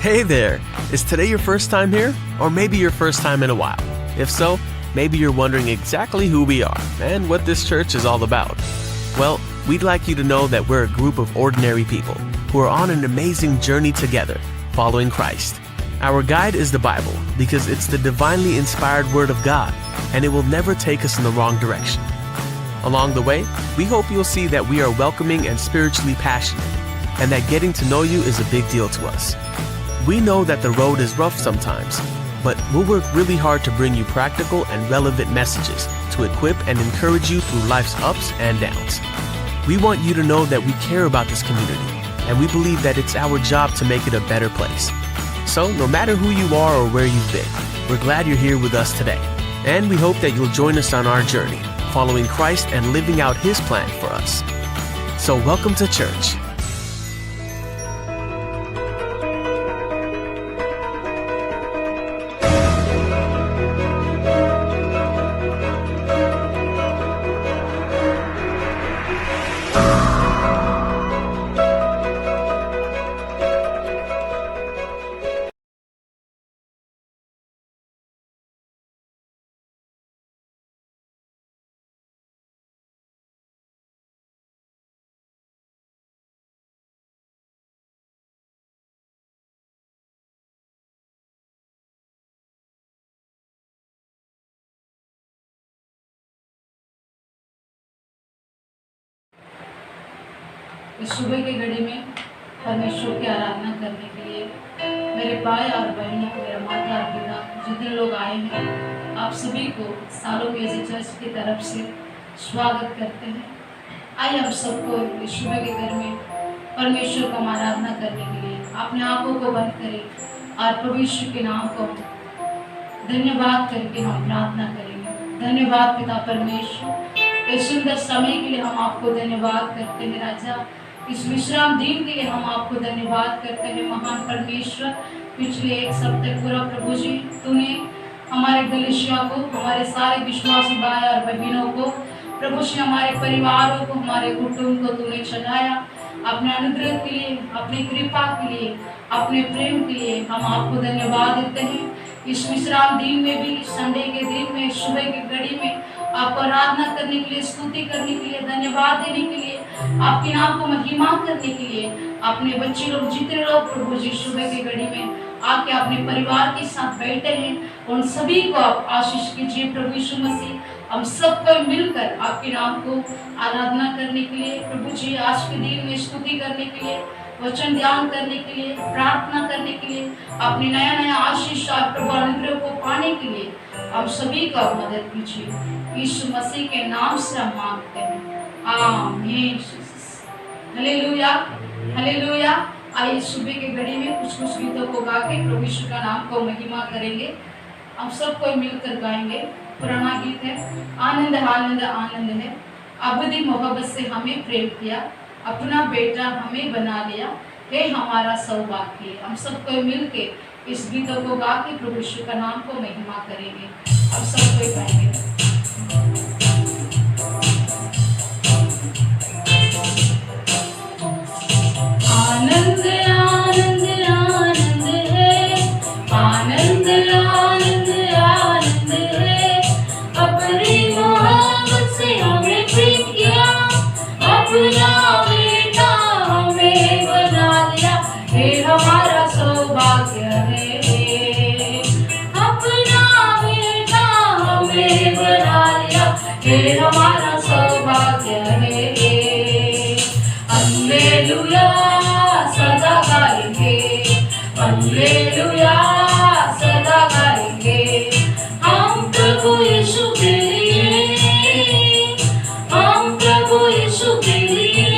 Hey there! Is today your first time here? Or maybe your first time in a while? If so, maybe you're wondering exactly who we are and what this church is all about. Well, we'd like you to know that we're a group of ordinary people who are on an amazing journey together, following Christ. Our guide is the Bible because it's the divinely inspired Word of God, and it will never take us in the wrong direction. Along the way, we hope you'll see that we are welcoming and spiritually passionate, and that getting to know you is a big deal to us. We know that the road is rough sometimes, but we'll work really hard to bring you practical and relevant messages to equip and encourage you through life's ups and downs. We want you to know that we care about this community, and we believe that it's our job to make it a better place. So, no matter who you are or where you've been, we're glad you're here with us today, and we hope that you'll join us on our journey, following Christ and living out His plan for us. So, welcome to church. इस सुबह की घड़ी में परमेश्वर की आराधना करने के लिए मेरे भाई और बहनें, मेरा माता और पिता जितने लोग आए हैं, आप सभी को सालों के चर्च की तरफ से स्वागत करते हैं। आइए हम सबको इस सुबह के घर में परमेश्वर को आराधना करने के लिए अपने आंखों को बंद करें और प्रभु यीशु के नाम को धन्यवाद करके हम प्रार्थना करेंगे। धन्यवाद पिता परमेश्वर, इस सुंदर समय के लिए हम आपको धन्यवाद करते हैं राजा। इस विश्राम दिन के लिए हम आपको धन्यवाद करते हैं महान परमेश्वर। पिछले एक सप्ताह पूरा प्रभु जी तूने हमारे गलीशिया को, हमारे सारे विश्वासी भाई और बहनों को, प्रभु जी हमारे परिवारों को, हमारे कुटुंब को तूने चलाया। अपने अनुग्रह के लिए, अपनी कृपा के लिए, अपने प्रेम के लिए हम आपको धन्यवाद देते हैं। इस विश्राम दिन में भी, संडे के दिन में, सुबह की घड़ी में आपको आराधना करने के लिए, स्तुति करने के लिए, धन्यवाद देने के लिए, आपके नाम को महिमा करने के लिए अपने बच्चे लोग, जितने लोग प्रभु जी सुबह की घड़ी में आके अपने परिवार के साथ बैठे हैं, उन सभी को आप आशीष कीजिए प्रभु यीशु मसीह। हम सबको मिलकर आपके नाम को आराधना करने के लिए, प्रभु जी आज के दिन में स्तुति करने के लिए, वचन ध्यान करने के लिए, प्रार्थना करने के लिए, अपने नया नया आशीष और प्रभु अनुग्रह को पाने के लिए आप सभी का मदद कीजिए। यीशु मसीह के नाम से हम मांगते हैं, आमीन। Hallelujah, hallelujah. आइए सुबह के घड़ी में कुछ कुछ गीतों को गा के प्रभु यीशु का नाम को महिमा करेंगे। हम सबको मिलकर गाएंगे। पुराना गीत है, आनंद आनंद आनंद है, अबदी मोहब्बत से हमें प्रेम किया, अपना बेटा हमें बना लिया, हे हमारा सौभाग्य। हम सबको मिलके इस गीतों को गा के प्रभु यीशु का नाम को महिमा करेंगे। हम सबको गाएंगे। आनंद आनंद आनंद है, आनंद आनंद आनंद है, अपनी मोहब्बत से हमें प्रेम किया, अपना बेटा हमें बना लिया, हे हमारा सौभाग्य है। अपना बेटा हमें बना लिया, हे हमारा सौभाग्य है। हालेलुया सदा गाएंगे, हालेलुया सदा गाएंगे हम प्रभु यीशु के लिए, हम प्रभु यीशु के लिए।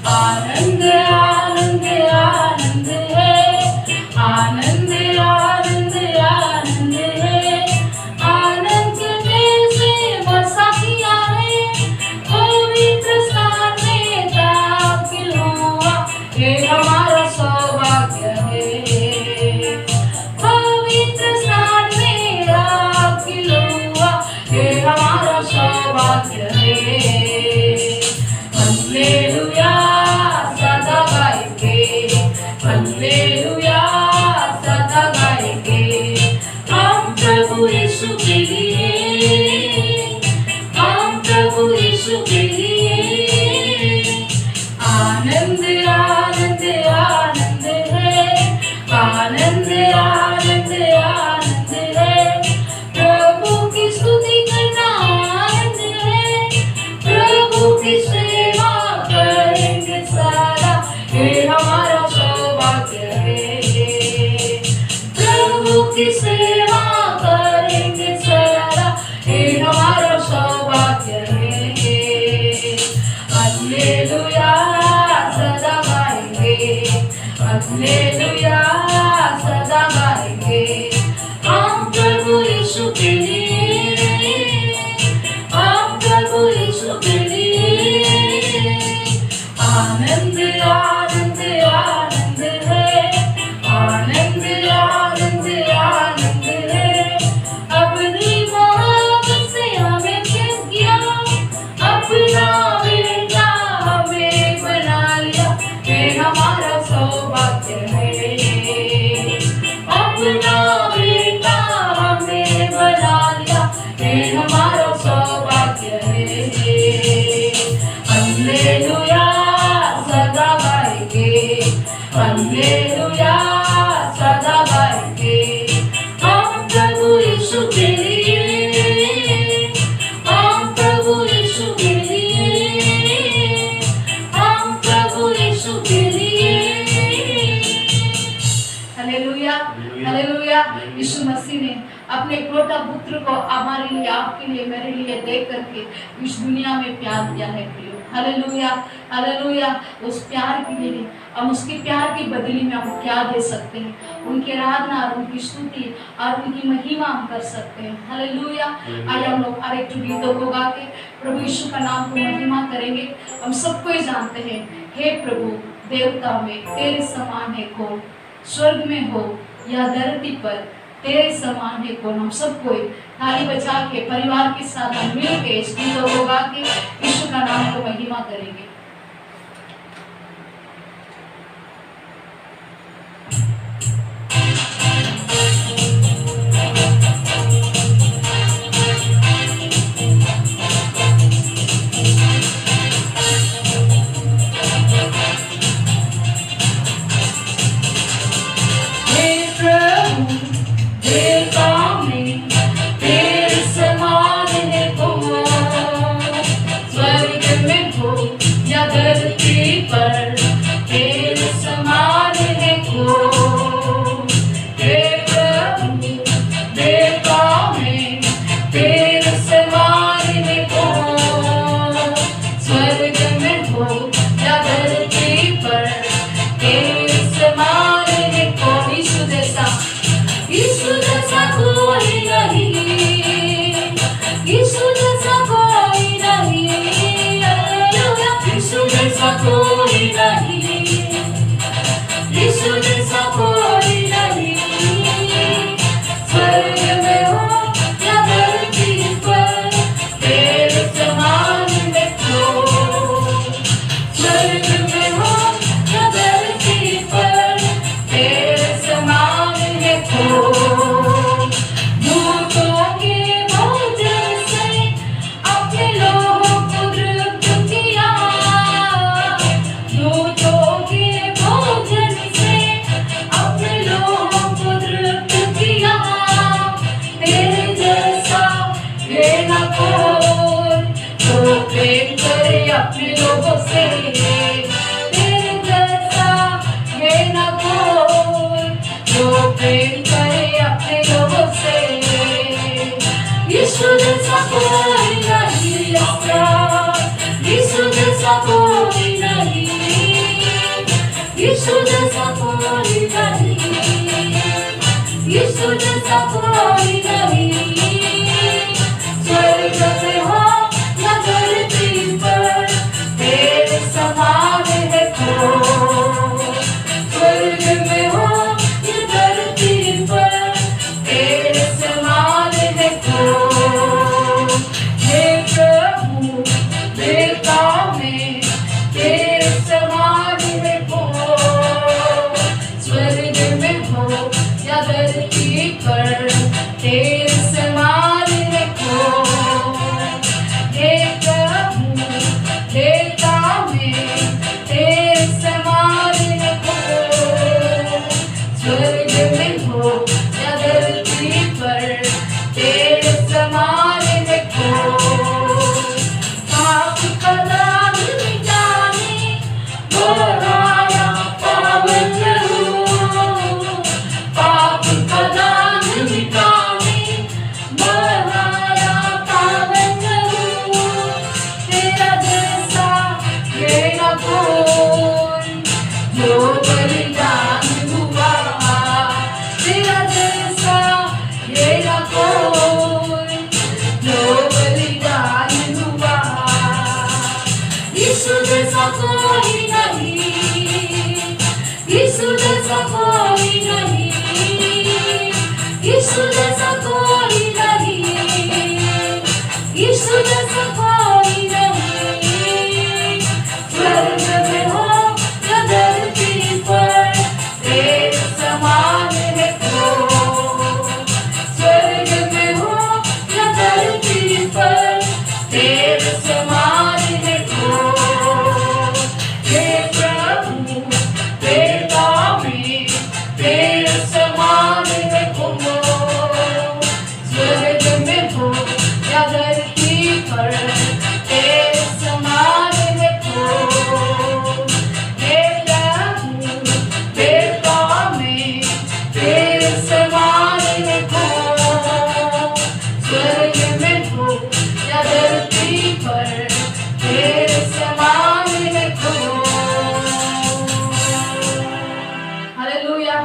आनंद आनंद आनंद है, आनंद आनंद आनंद है, आनंद जैसे बसा किया है, पवित्र स्थान में दाखिल हुआ, ये हमारा सौभाग्य है। हालेलुया सदा गाएंगे हम प्रभु यीशु के लिए, हम प्रभु यीशु के लिए। आनंद आनंद आनंद है, आनंद आनंद आनंद है, प्रभु की स्तुति करना आनंद है, प्रभु की सेवा करेंगे सारा, ये हमारा सौभाग्य है। प्रभु की सेवा करेंगे सारा, ये हमारा सौभाग्य है। हालेलुया सदा गाएंगे, हालेलुया सदा गाएंगे हम प्रभु यीशु के लिए, हम प्रभु यीशु के लिए। आनंद आनंद आनंद है, आनंद आनंद आनंद है, अपनी मोहब्बत से हमें खींच गया, अपना बेटा हमें बना लिया, ये हमारा सौभाग्य है। अपना बेटा हमें बना लिया, ये हमारा सौभाग्य है। हालेलुया सदा गाएंगे, हालेलुया सदा गाएंगे हम प्रभु यीशु के लिए, हम प्रभु यीशु के लिए, हम प्रभु यीशु के लिए। Hallelujah hallelujah. यीशु मसीह ने अपने इकलौता पुत्र को हमारे लिए, आपके लिए, मेरे लिए दे करके इस दुनिया में प्यार दिया है प्रियो। Hallelujah hallelujah. उस प्यार के लिए हम, उसके प्यार की बदली में हम क्या दे सकते हैं? उनकी आराधना और उनकी स्तुति और उनकी महिमा हम कर सकते हैं। हालेलुया। आइए हम लोग हर एक गीतों को गा के प्रभु यीशु का नाम को महिमा करेंगे। हम सबको ही जानते हैं, हे प्रभु देवता में तेरे समान है कौन, स्वर्ग में हो या धरती पर तेरे समान है कौन। हम सबको ताली बजा के परिवार के साथ हम मिल के इस गीतों को गा के यीशु का नाम को महिमा करेंगे। अपने लोगों से तेरे जैसा ये न कोई जो प्रेम करे अपने लोगों से। यीशु जैसा कोई नहीं ऐसा, यीशु जैसा कोई नहीं, यीशु जैसा कोई नहीं, यीशु जैसा कोई नहीं। स्वर्ग में हो या धरती पर तेरे समान है कोई, स्वर्ग में हो या धरती पर तेरे समान है कोई। हे प्रभु बेटा में कोई नहीं, यीशु जैसा कोई नहीं, यीशु जैसा कोई नहीं। स्वर्ग में हो या धरती पर, तेरे समान है कोई। स्वर्ग में हो या धरती पर, तेरे समान है कोई। हे प्रभु बेटा में, तेरे समान है कोई। स्वर्ग में हो या धरती पर, तेरे समान है कोई। हे प्रभु बेटा में, तेरे समान है कोई। स्वर्ग में हो या धरती पर, तेरे समान है कोई। Hallelujah,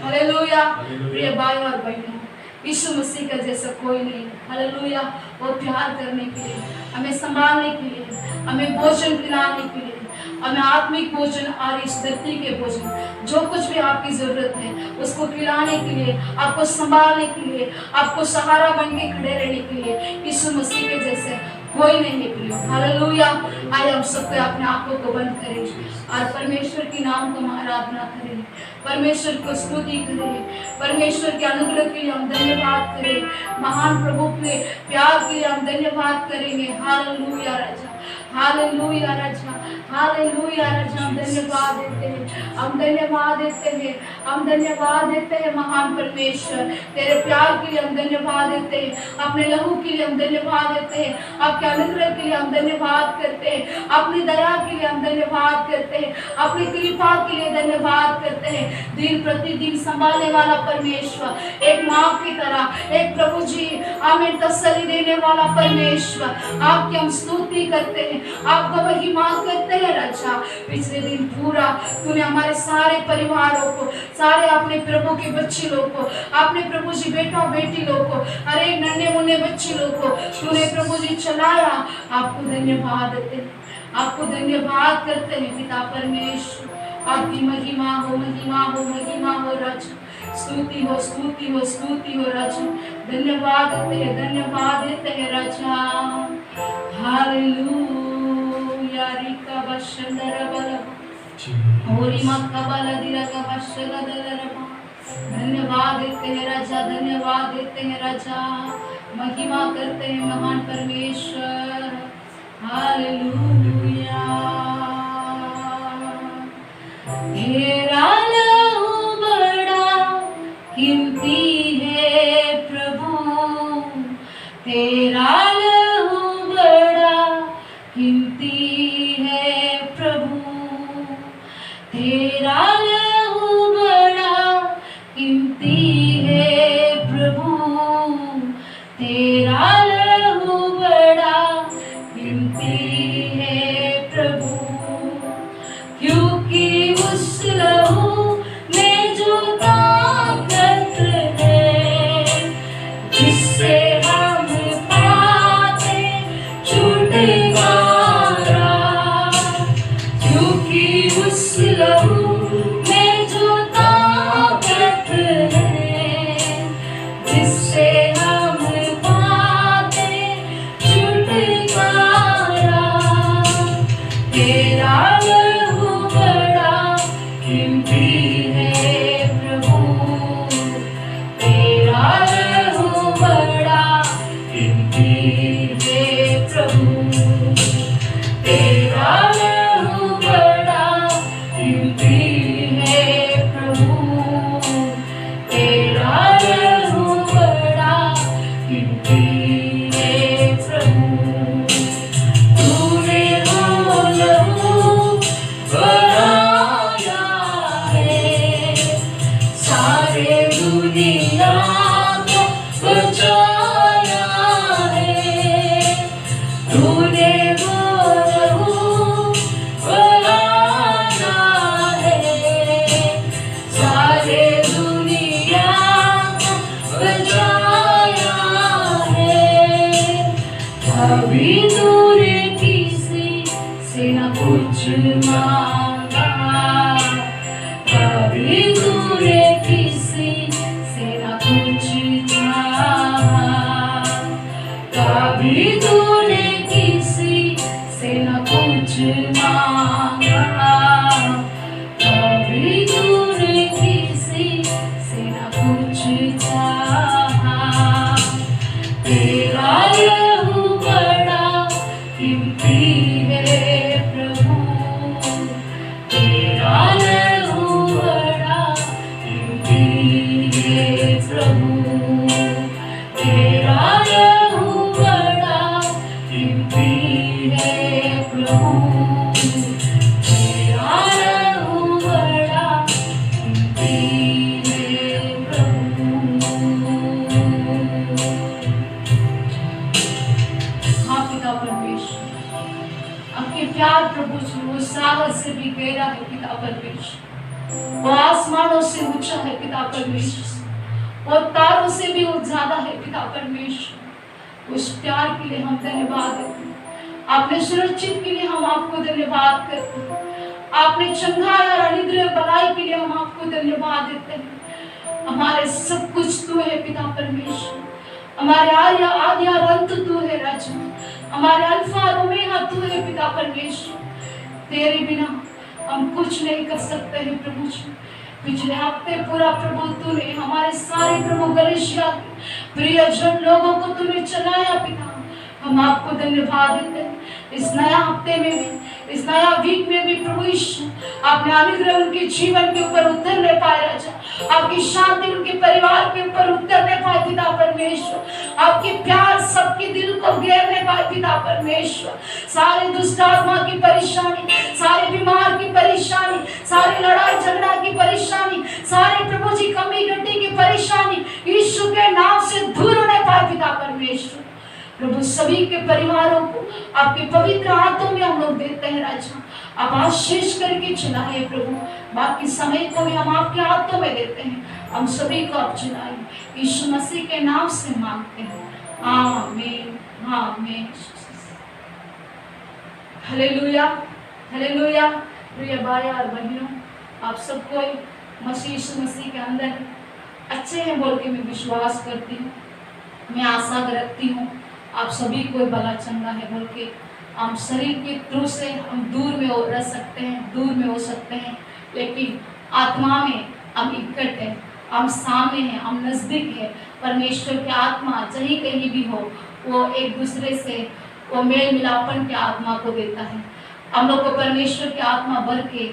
hallelujah. प्रिय भाई और बहनों, यीशु मसीह का जैसा कोई नहीं। हालेलुया। वो प्यार करने के लिए, हमें संभालने के लिए, हमें भोजन पिलाने के लिए, हमें आत्मिक भोजन और इस धरती के भोजन, जो कुछ भी आपकी जरूरत है उसको खिलाने के लिए, आपको संभालने के लिए, आपको सहारा बन के खड़े रहने के लिए यीशु मसीह के जैसे कोई नहीं है प्रियो। हालेलुया। आइए हम सबको अपने आंखों को बंद करें और परमेश्वर के नाम को आराधना करें, परमेश्वर को स्तुति करें, परमेश्वर के अनुग्रह के लिए हम धन्यवाद करें, महान प्रभु के प्यार के लिए हम धन्यवाद करेंगे। हालेलुया राजा, हालेलुया राजा, हालेलुया राजा। हम धन्यवाद देते हैं, हम धन्यवाद देते हैं, हम धन्यवाद देते हैं महान परमेश्वर। तेरे प्यार के लिए हम धन्यवाद देते हैं, अपने लहू के लिए हम धन्यवाद देते हैं, आपके अनुग्रह के लिए हम धन्यवाद करते हैं, अपनी दया के लिए हम धन्यवाद करते हैं, अपनी कृपा के लिए धन्यवाद करते हैं। दिन प्रतिदिन संभालने वाला परमेश्वर, एक माँ की तरह, एक प्रभु जी हमें तसल्ली देने वाला परमेश्वर, आपकी हम स्तुति करते हैं, आपका महिमा करते हैं राजा। पिछले दिन पूरा तूने हमारे सारे परिवारों को, सारे अपने प्रभु के बच्चे लोग को, अपने प्रभु जी बेटा बेटी लोग को, हर एक नन्हे मुन्ने बच्चे लोग को तूने प्रभु जी चलाया। आपको धन्यवाद देते हैं, आपको धन्यवाद करते हैं पिता परमेश्वर। आपकी महिमा हो, महिमा हो, महिमा हो राजा। स्तुति हो, स्तुति हो, स्तुति हो राजा। धन्यवाद देते हैं, धन्यवाद देते हैं राजा। हालेलुया। रिका बशंदर बल ओरी मक्का बल दिरा का बशगदलरमा। धन्यवाद देते हैं राजा, धन्यवाद देते हैं राजा। महिमा करते हैं महान परमेश्वर। हालेलुया। तेरा लहू बड़ा कीमती है प्रभु, तेरा लहू बड़ा कीमती है प्रभु, तेरा लहू बड़ा कीमती है प्रभु, तेरा लहू बड़ा कीमती है प्रभु। क्योंकि उस लहू गहरा है पिता परमेश्वर, वो आसमानों से ऊंचा है पिता परमेश्वर, वो तारों से भी वो ज्यादा है पिता परमेश्वर। उस प्यार के लिए हम धन्यवाद देते हैं, आपने सुरक्षित के लिए हम आपको धन्यवाद करते हैं, आपने चंगाई और अनुग्रह बनाई के लिए हम आपको धन्यवाद देते हैं। हमारे सब कुछ तू है पिता परमेश्वर, हमारे आर्य आदि और अंत तू है राजा, हमारे अल्फा और ओमेगा तू है पिता परमेश्वर। तेरे बिना हम कुछ नहीं कर सकते हैं प्रभु जी। पिछले हफ्ते पूरा प्रभु तूने हमारे सारे प्रभु गलेशिया प्रियजन लोगों को तूने चलाया पिता, हम आपको धन्यवाद देते हैं। इस नया हफ्ते में भी, इस नया वीक में भी प्रभु यीशु आपने अनुग्रह उनके जीवन के ऊपर उतरने पाए राजा, आपकी शांति उनके परिवार के ऊपर उतरने पाए पिता परमेश्वर, आपके प्यार सबके दिल को घेरने पाए पिता परमेश्वर। सारे दुष्ट आत्मा की परेशानी, सारे बीमार की परेशानी, सारे लड़ाई झगड़ा की परेशानी, सारे प्रभु जी कमी गड्ढी की परेशानी यीशु के नाम से दूर होने पाए पिता परमेश्वर। प्रभु सभी के परिवारों को आपके पवित्र हाथों में हम लोग देते हैं राजा, आप आशीष करके चलाए प्रभु, बाकी समय को भी हम आपके हाथों में देते हैं, हम सभी को आप चलाए, यीशु मसीह के नाम से मांगते हैं, आमीन आमीन। Hallelujah hallelujah. प्रिय भाई और बहनों, आप सबको मसीह यीशु मसीह के अंदर अच्छे हैं बोल के मैं विश्वास करती हूँ, मैं आशा रखती हूँ आप सभी को भला चंगा है बोल के। हम शरीर के थ्रू से हम दूर में रह सकते हैं, दूर में हो सकते हैं, लेकिन आत्मा में हम इकट्ठ हैं, हम सामने हैं, हम नजदीक है। परमेश्वर की आत्मा जहीं कहीं भी हो, वो एक दूसरे से वो मेल मिलापन की आत्मा को देता है। हम लोग को परमेश्वर की आत्मा भर के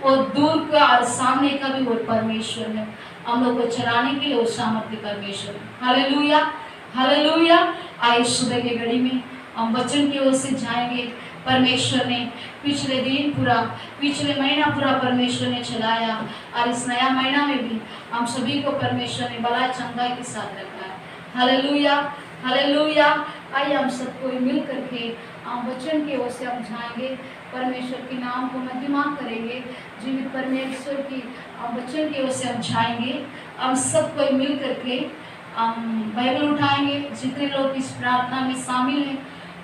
वो दूर का और सामने का भी वो परमेश्वर है, हम लोग को चलाने के लिए वो सामर्थ्य परमेश्वर है। Hallelujah hallelujah. आइए सुबह के घड़ी में हम वचन की ओर से जाएंगे। परमेश्वर ने पिछले दिन पूरा, पिछले महीना पूरा परमेश्वर ने चलाया, और इस नया महीना में भी हम सभी को परमेश्वर ने बड़ा चंगाई के साथ रखा है। Hallelujah hallelujah. आइए हम सबको मिल करके हम वचन की ओर से हम जाएंगे, परमेश्वर के नाम को महिमा करेंगे। जीवित परमेश्वर की हम वचन की ओर से हम जाएंगे, हम सबको मिल करके हम बाइबल उठाएंगे। जितने लोग इस प्रार्थना में शामिल हैं,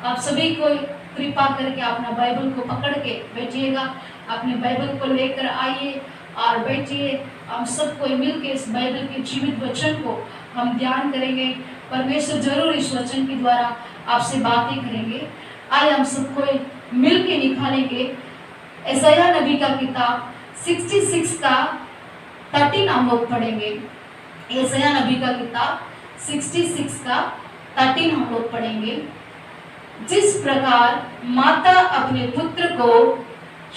आप सभी को कृपा करके अपना बाइबल को पकड़ के बैठिएगा, अपने बाइबल को लेकर आइए और बैठिए। हम सबको मिल के इस बाइबल के जीवित वचन को हम ध्यान करेंगे। परमेश्वर जरूर इस वचन के द्वारा आपसे बातें करेंगे। आइए हम सबको मिल के निकालेंगे यशायाह नबी का किताब 66 का 13 हम लोग पढ़ेंगे। यशायाह नबी का किताब 66 का 13 हम लोग पढ़ेंगे। जिस प्रकार माता अपने पुत्र को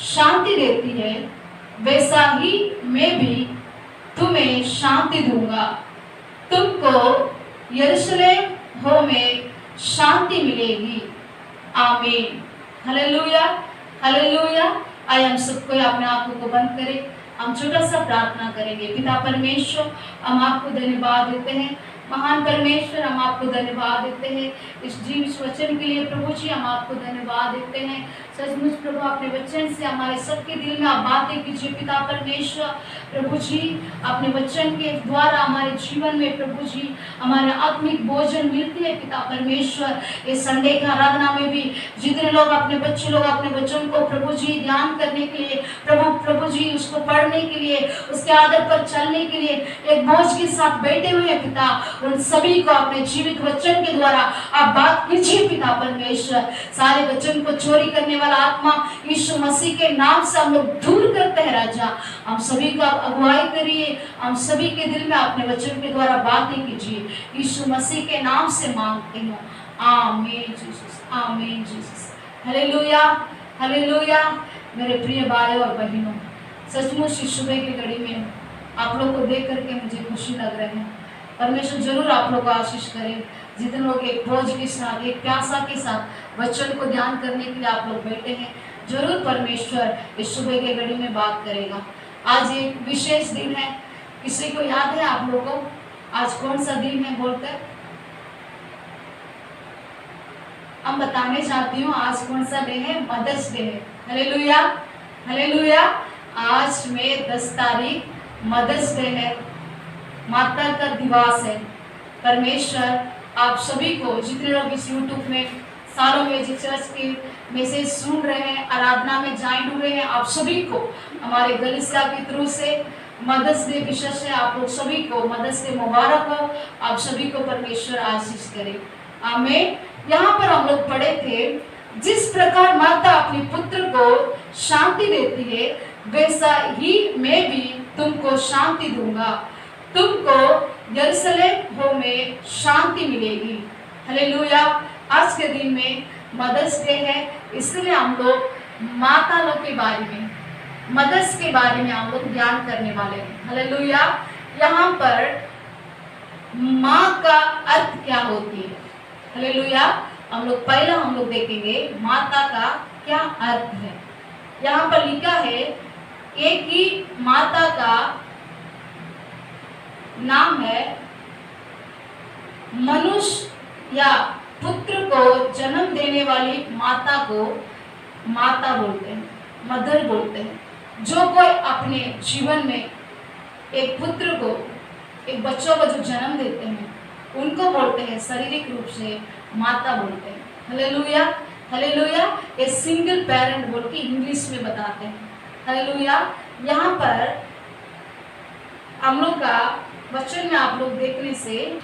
शांति देती है, वैसा ही मैं भी तुम्हें शांति दूंगा, तुमको यरूशलेम हो में शांति मिलेगी। आमीन। Hallelujah hallelujah. आइए हम सबको अपने आंखों को बंद करें, हम छोटा सा प्रार्थना करेंगे। पिता परमेश्वर, हम आपको धन्यवाद देते हैं, महान परमेश्वर हम आपको धन्यवाद देते हैं इस जीवित वचन के लिए। प्रभु जी हम आपको धन्यवाद देते हैं। सचमुच प्रभु अपने वचन से हमारे सबके दिल में आप बातें कीजिए पिता परमेश्वर। प्रभु जी अपने वचन के द्वारा हमारे जीवन में प्रभु जी हमारे आत्मिक भोजन मिलती है पिता परमेश्वर। इस संडे की आराधना में भी जितने लोग अपने बच्चे लोग अपने वचन को प्रभु जी ध्यान करने के लिए, प्रभु जी उसको पढ़ने के लिए, उसके आदर पर चलने के लिए एक बोझ के साथ बैठे हुए हैं पिता, उन सभी को अपने जीवित वचन के द्वारा आप बात कीजिए पिता परमेश्वर। सारे वचन को चोरी करने वाला आत्मा यीशु मसीह के नाम से हम लोग दूर करते हैं राजा। हम सभी को आप अगुवाई करिए, हम सभी के दिल में अपने वचन के द्वारा बातें कीजिए, यीशु मसीह के नाम से मांगते हैं। आमीन जीसस, आमीन जीसस। Hallelujah hallelujah. मेरे प्रिय भाई और बहनों, सचमुच इस सुबह की घड़ी में आप लोग को देख करके मुझे खुशी लग रही है। परमेश्वर जरूर आप लोग को आशीष करे। जितने लोग एक बोझ के साथ, एक प्यासा के साथ वचन को ध्यान करने के लिए आप लोग बैठे हैं, जरूर परमेश्वर इस सुबह के घड़ी में बात करेगा। आज एक विशेष दिन है, किसी को याद है आप लोगों को आज कौन सा दिन है बोलकर? हम बताने चाहती हूँ आज कौन सा डे है, मदर्स डे है। Hallelujah hallelujah. आज में 10 तारीख मदर्स डे है, माता का दिवस है। परमेश्वर आप सभी को, जितने लोग इस यूट्यूब में सालों में जिस चर्च के मैसेज सुन रहे हैं, आराधना में ज्वाइन हुए हैं, आप सभी को हमारे गलीसिया के थ्रू से मदर्स डे विशेष है। आप लोग सभी को मदर्स डे मुबारक हो। आप सभी को परमेश्वर आशीष करे, आमीन। यहाँ पर हम लोग पढ़े थे, जिस प्रकार माता अपने पुत्र को शांति देती है, वैसा ही मैं भी तुमको शांति दूंगा। तुमको यरूशलेम में शांति मिलेगी। हालेलुया। आज के दिन में मदर्स डे है, इसलिए हम लोग माता लोग के बारे में, मदर्स के बारे में हम लोग ज्ञान करने वाले हैं। हालेलुया। यहाँ पर माँ का अर्थ क्या होती है? हालेलुया। हम लोग देखेंगे माता का क्या अर्थ है। यहाँ पर लिखा है, एक ही माता का नाम है, मनुष्य या पुत्र को जन्म देने वाली माता को माता बोलते हैं, मदर बोलते हैं। जो कोई अपने जीवन में एक पुत्र को, एक बच्चों को जो जन्म देते हैं, उनको बोलते हैं, शारीरिक रूप से माता बोलते हैं। Hallelujah. Hallelujah. A single parent बोल के इंग्लिश में बताते हैं। हालेलुया। यहाँ पर हम लोग का वचन में आप लोग देखने से,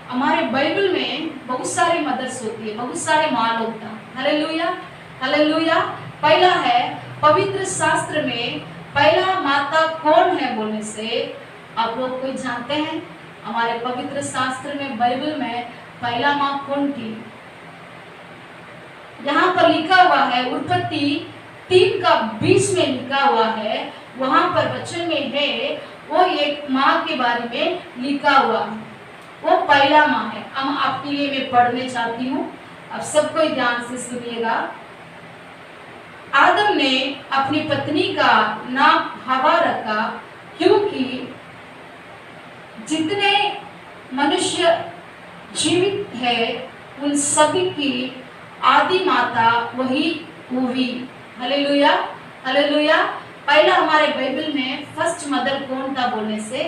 हमारे बाइबल में बहुत सारी मदर्स होती है, बहुत सारे माँ लोग था। हालेलुया। हालेलुया। पहला है, पवित्र शास्त्र में पहला माता कौन है बोलने से आप लोग कोई जानते हैं? हमारे पवित्र शास्त्र में, बाइबल में पहला माँ कौन थी? यहाँ पर लिखा हुआ है, उत्पत्ति 3:20 में लिखा हुआ है, वहां पर वचन में है, वो एक माँ के बारे में लिखा हुआ है, वो पहला माँ है। हम आपके लिए मैं पढ़ने चाहती हूँ, अब सबको ध्यान से सुनिएगा। आदम ने अपनी पत्नी का नाम हवा रखा, क्योंकि जितने मनुष्य जीवित है उन सभी की आदि माता वही हुई। हालेलुया। हालेलुया। पहला हमारे बाइबल में फर्स्ट मदर कौन था बोलने से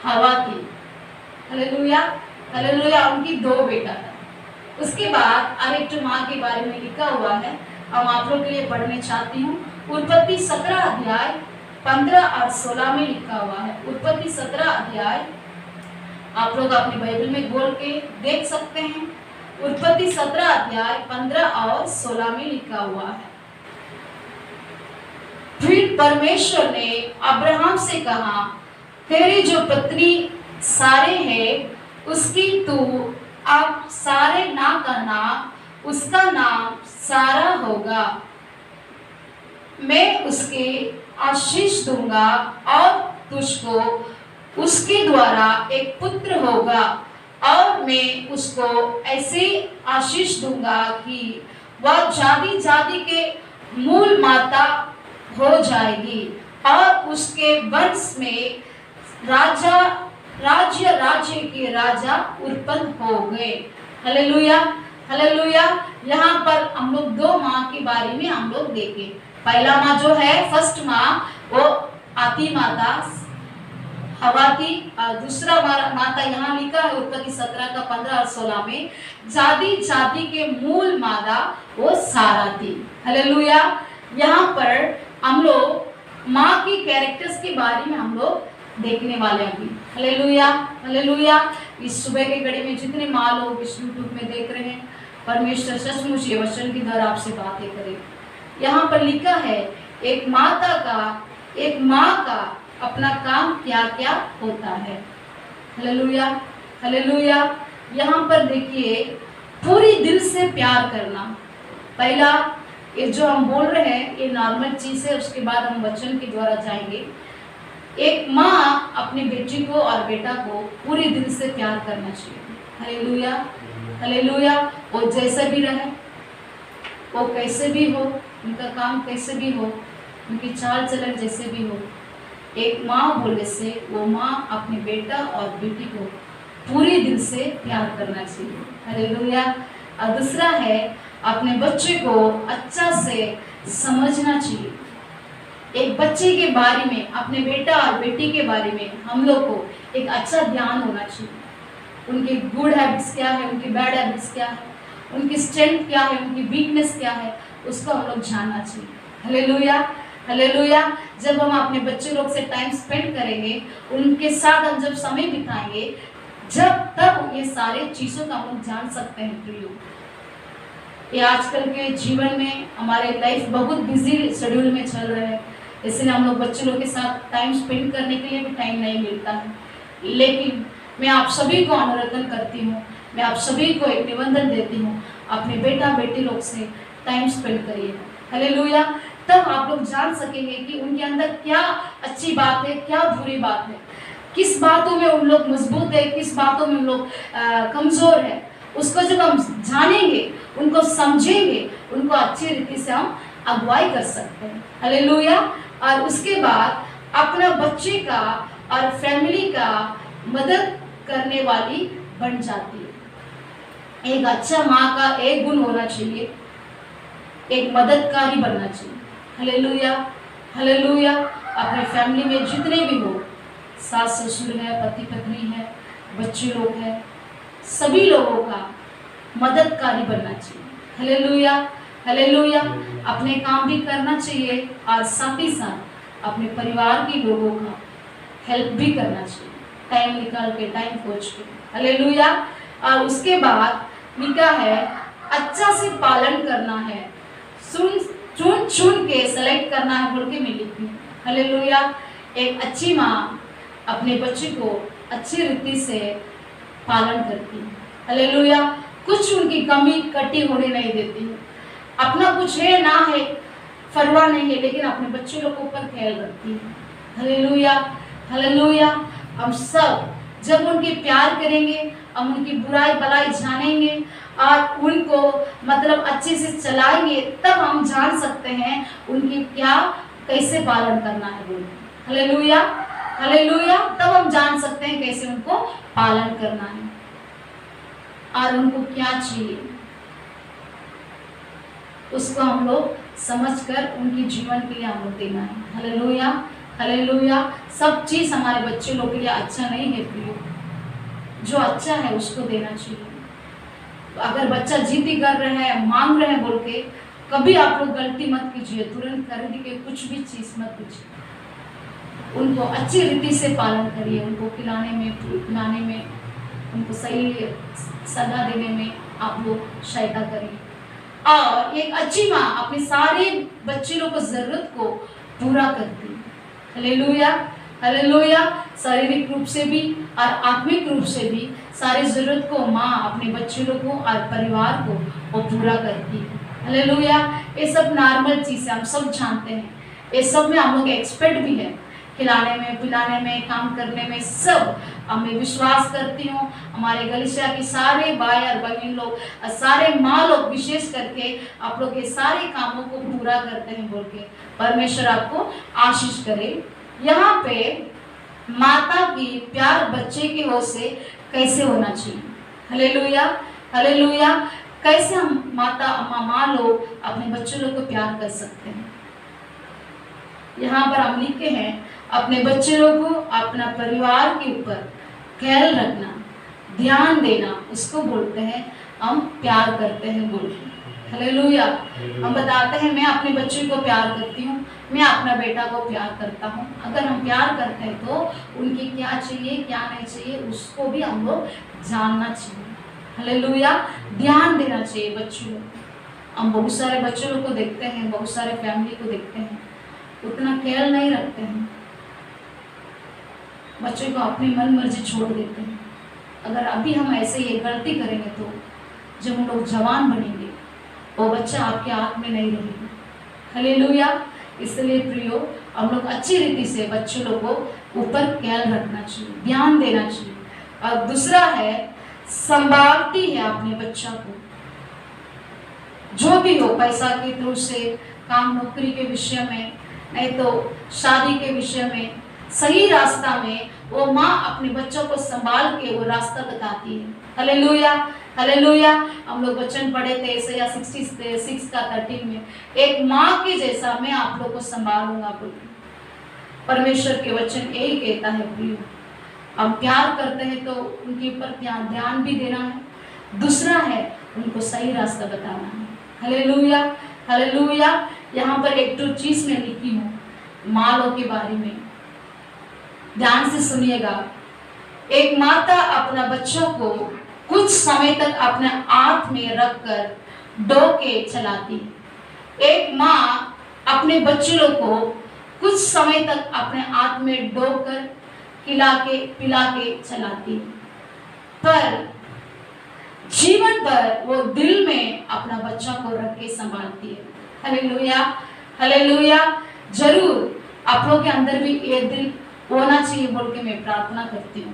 हवा थी। हालेलुया। हालेलुया। उनकी 2 बेटा था। उसके बाद अरेक्ट माँ के बारे में लिखा हुआ है, हम आप लोग के लिए पढ़ने चाहती हूँ। उत्पत्ति 17 अध्याय 15 और 16 में लिखा हुआ है। उत्पत्ति 17 अध्याय आप लोग अपने बाइबल में खोल के देख सकते हैं। उत्पत्ति 17 अध्याय 15 और 16 में लिखा हुआ है। फिर परमेश्वर ने अब्राहम से कहा, तेरी जो पत्नी सारे है, उसकी तू अब सारे ना कहना, उसका नाम सारा होगा। मैं उसके आशीष दूंगा और तुझको उसके द्वारा एक पुत्र होगा, और मैं उसको ऐसे आशीष दूंगा कि वह जाति जाति के मूल माता हो जाएगी, और उसके वंश में राज्य के राजा उत्पन्न हो गए। हालेलुया। हालेलुया। यहाँ पर हम लोग 2 माँ के बारे में हम लोग देखें। पहला माँ जो है, फर्स्ट माँ, वो आती माता हवा थी, और दूसरा माता यहाँ लिखा है उत्पत्ति 17 का 15 और 16 में, जाति जाति के मूल माता वो सारा थी। हालेलुया। यहाँ पर हम लोग माँ की कैरेक्टर्स के बारे में हम लोग देखने वाले हैं। हालेलुया। हालेलुया। इस सुबह के घड़ी में जितने माँ लोग इस यूट्यूब में देख रहे हैं, परमेश्वर सचमुच ये वचन के द्वारा आपसे बातें करे। यहाँ पर लिखा है, एक माँ का अपना काम क्या क्या होता है। हालेलुया। हालेलुया। यहाँ पर देखिए, पूरी दिल से प्यार करना। पहला ये जो हम बोल रहे हैं, ये नॉर्मल चीज़ है, उसके बाद हम वचन के द्वारा जाएंगे। एक माँ अपनी बेटी को और बेटा को पूरी दिल से प्यार करना चाहिए। हालेलुया। हालेलुया। वो जैसे भी रहे, वो कैसे भी हो, उनका काम कैसे भी हो, उनकी चाल चलन जैसे भी हो, एक माँ बोलने से वो माँ अपने बेटा और बेटी को पूरी दिल से प्यार करना चाहिए। हालेलुया। और दूसरा है, अपने बच्चे को अच्छा से समझना चाहिए। एक बच्चे के बारे में, अपने बेटा और बेटी के बारे में हम लोग को एक अच्छा ध्यान होना चाहिए। उनके गुड हैबिट्स क्या है, उनकी बैड हैबिट्स क्या है, उनकी स्ट्रेंथ क्या है, उनकी वीकनेस क्या है, उसको हम लोग जानना चाहिए। Hallelujah, hallelujah. जब हम अपने बच्चे लोग से टाइम स्पेंड करेंगे, उनके साथ हम जब समय बिताएंगे, तब ये सारे चीज़ों का हम लोग जान सकते हैं प्रियो। ये आजकल के जीवन में हमारे लाइफ बहुत बिजी शेड्यूल में चल रहे हैं, इसलिए हम लोग बच्चे लोग के साथ टाइम स्पेंड करने के लिए भी टाइम नहीं मिलता है। लेकिन मैं आप सभी को अनुरोधन करती हूँ, मैं आप सभी को एक निवेदन देती हूँ, अपने बेटा बेटी लोग से टाइम स्पेंड करिए। हालेलुया। तब आप लोग जान सकेंगे कि उनके अंदर क्या अच्छी बात है, क्या बुरी बात है, किस बातों में उन लोग मजबूत है, किस बातों में उन लोग कमजोर है। उसको जब हम जानेंगे, उनको समझेंगे, उनको अच्छी रीति से हम अगुवाई कर सकते हैं। हालेलुया। और उसके बाद अपना बच्चे का और फैमिली का मदद करने वाली बन जाती है। एक अच्छा माँ का एक गुण होना चाहिए, एक मददकारी बनना चाहिए। Hallelujah, hallelujah. अपने फैमिली में जितने भी हो, सास ससुर है, पति पत्नी है, बच्चे लोग हैं, सभी लोगों का मददकारी बनना चाहिए। Hallelujah, hallelujah. अपने काम भी करना चाहिए और साथ ही साथ अपने परिवार के लोगों का हेल्प भी करना चाहिए, टाइम निकाल के, टाइम खोज के। हालेलुया। और उसके बाद लिखा है अच्छा से पालन करना है, चुन चुन के सेलेक्ट करना है बोल के मैं लिखी। हालेलुया। एक अच्छी माँ अपने बच्चे को अच्छी रीति से पालन करती है। हालेलुया। कुछ उनकी कमी कटी होने नहीं देती है। अपना कुछ है ना है परवाह नहीं है, लेकिन अपने बच्चे लोग के ऊपर ख्याल रखती है। Hallelujah, hallelujah. हम सब जब उनके प्यार करेंगे, हम उनकी बुराई भलाई जानेंगे और उनको मतलब अच्छे से चलाएंगे, तब हम जान सकते हैं उनकी क्या कैसे पालन करना है बोल। Hallelujah, hallelujah. तब हम जान सकते हैं कैसे उनको पालन करना है और उनको क्या चाहिए, उसको हम लोग समझकर उनके जीवन के लिए हम लोग देना है। Hallelujah, hallelujah. सब चीज़ हमारे बच्चे लोग के लिए अच्छा नहीं है प्रियो, जो अच्छा है उसको देना चाहिए। अगर बच्चा जिद्दी कर रहे हैं, मांग रहे हैं बोल के, कभी आप लोग गलती मत कीजिए, तुरंत खरीद के कुछ भी चीज़ मत कीजिए। उनको अच्छी रीति से पालन करिए, उनको खिलाने में, पिलाने में, उनको सही सलाह देने में आप लोग सहायता करिए। और एक अच्छी माँ अपने सारे बच्चे लोग को जरूरत को पूरा करती है। Hallelujah, hallelujah. शारीरिक रूप से भी और आत्मिक रूप से भी सारी जरूरत को माँ अपने बच्चे लोग को और परिवार को वो पूरा करती है। हालेलुया। ये सब नॉर्मल चीज़ है, हम सब जानते हैं। ये सब में हम लोग एक्सपर्ट भी है, खिलाने में, पिलाने में, काम करने में, सब। मैं विश्वास करती हूँ हमारे गलीसिया के सारे भाई और बहन लोग, सारे माँ लोग विशेष करके आप लोग ये सारे कामों को पूरा करते हैं बोल के परमेश्वर आपको आशीष करे। यहाँ पे माता की प्यार बच्चे की ओर से कैसे होना चाहिए। Hallelujah, hallelujah. कैसे हम माँ लोग अपने बच्चों लोग को प्यार कर सकते हैं। यहाँ पर हम लिखे हैं अपने बच्चे लोग को अपना परिवार के ऊपर ख्याल रखना, ध्यान देना, उसको बोलते हैं हम प्यार करते हैं बोल के। हालेलुया। हम बताते हैं मैं अपने बच्चे को प्यार करती हूँ, मैं अपना बेटा को प्यार करता हूँ। अगर हम प्यार करते हैं तो उनकी क्या चाहिए क्या नहीं चाहिए उसको भी हम लोग जानना चाहिए। हालेलुया। ध्यान देना चाहिए बच्चों को। हम बहुत सारे बच्चों लोग को देखते हैं, बहुत सारे फैमिली को देखते हैं, उतना ख्याल नहीं रखते हैं, बच्चों को अपनी मन मर्जी छोड़ देते हैं। अगर अभी हम ऐसे ये गलती करेंगे तो जब हम लोग जवान बनेंगे वो बच्चा आपके हाथ में नहीं रहेगा। हालेलुया। इसलिए प्रियो हम लोग अच्छी रीति से बच्चों लोग को ऊपर ख्याल रखना चाहिए, ध्यान देना चाहिए। और दूसरा है संभालती है अपने बच्चा को, जो भी हो, पैसा के थ्रू से, काम नौकरी के विषय में, नहीं तो शादी के विषय में, सही रास्ता में वो माँ अपने बच्चों को संभाल के वो रास्ता बताती है। Hallelujah, hallelujah. हम लोग वचन पढ़े थे ईसाया 66 का 13 में, एक माँ के जैसा मैं आप लोग को संभालूंगा बोल के। परमेश्वर के वचन यही कहता है प्रियो, हम प्यार करते हैं तो उनके ऊपर ध्यान भी देना है, दूसरा है उनको सही रास्ता बताना है। Hallelujah, hallelujah. यहाँ पर एक तो चीज मैं लिखी हूँ माँ लोग के बारे में, ध्यान से सुनिएगा। एक माता अपना बच्चों को कुछ समय तक अपने हाथ में रखकर डो के चलाती। एक माँ अपने बच्चों को कुछ समय तक अपने हाथ में डो कर खिला के पिला के चलाती, पर जीवन भर वो दिल में अपना बच्चा को रख के संभालती है। Hallelujah, hallelujah. जरूर आप लोग के अंदर भी ये दिल होना चाहिए बोल के मैं प्रार्थना करती हूँ,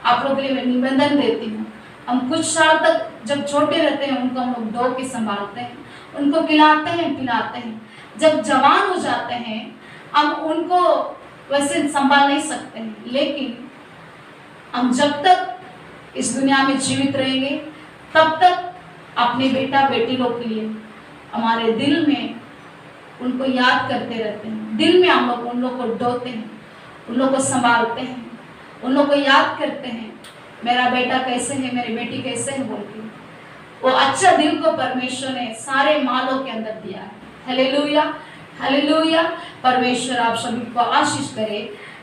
आप लोगों के लिए मैं निवेदन देती हूँ। हम कुछ साल तक जब छोटे रहते हैं उनको हम लोग डो के संभालते हैं, उनको खिलाते हैं पिलाते हैं। जब जवान हो जाते हैं हम उनको वैसे संभाल नहीं सकते हैं, लेकिन हम जब तक इस दुनिया में जीवित रहेंगे तब तक अपने बेटा बेटी लोग के लिए हमारे दिल में उनको याद करते रहते हैं। दिल में हम लोग उन लोग को डोते हैं, उन लोग को संभालते हैं, उन लोग को याद करते हैं मेरा बेटा कैसे है, मेरी बेटी कैसे है बोल के। वो अच्छा दिल को परमेश्वर ने सारे मालों के अंदर दिया है। Hallelujah, hallelujah. परमेश्वर आप सभी को आशीष करे।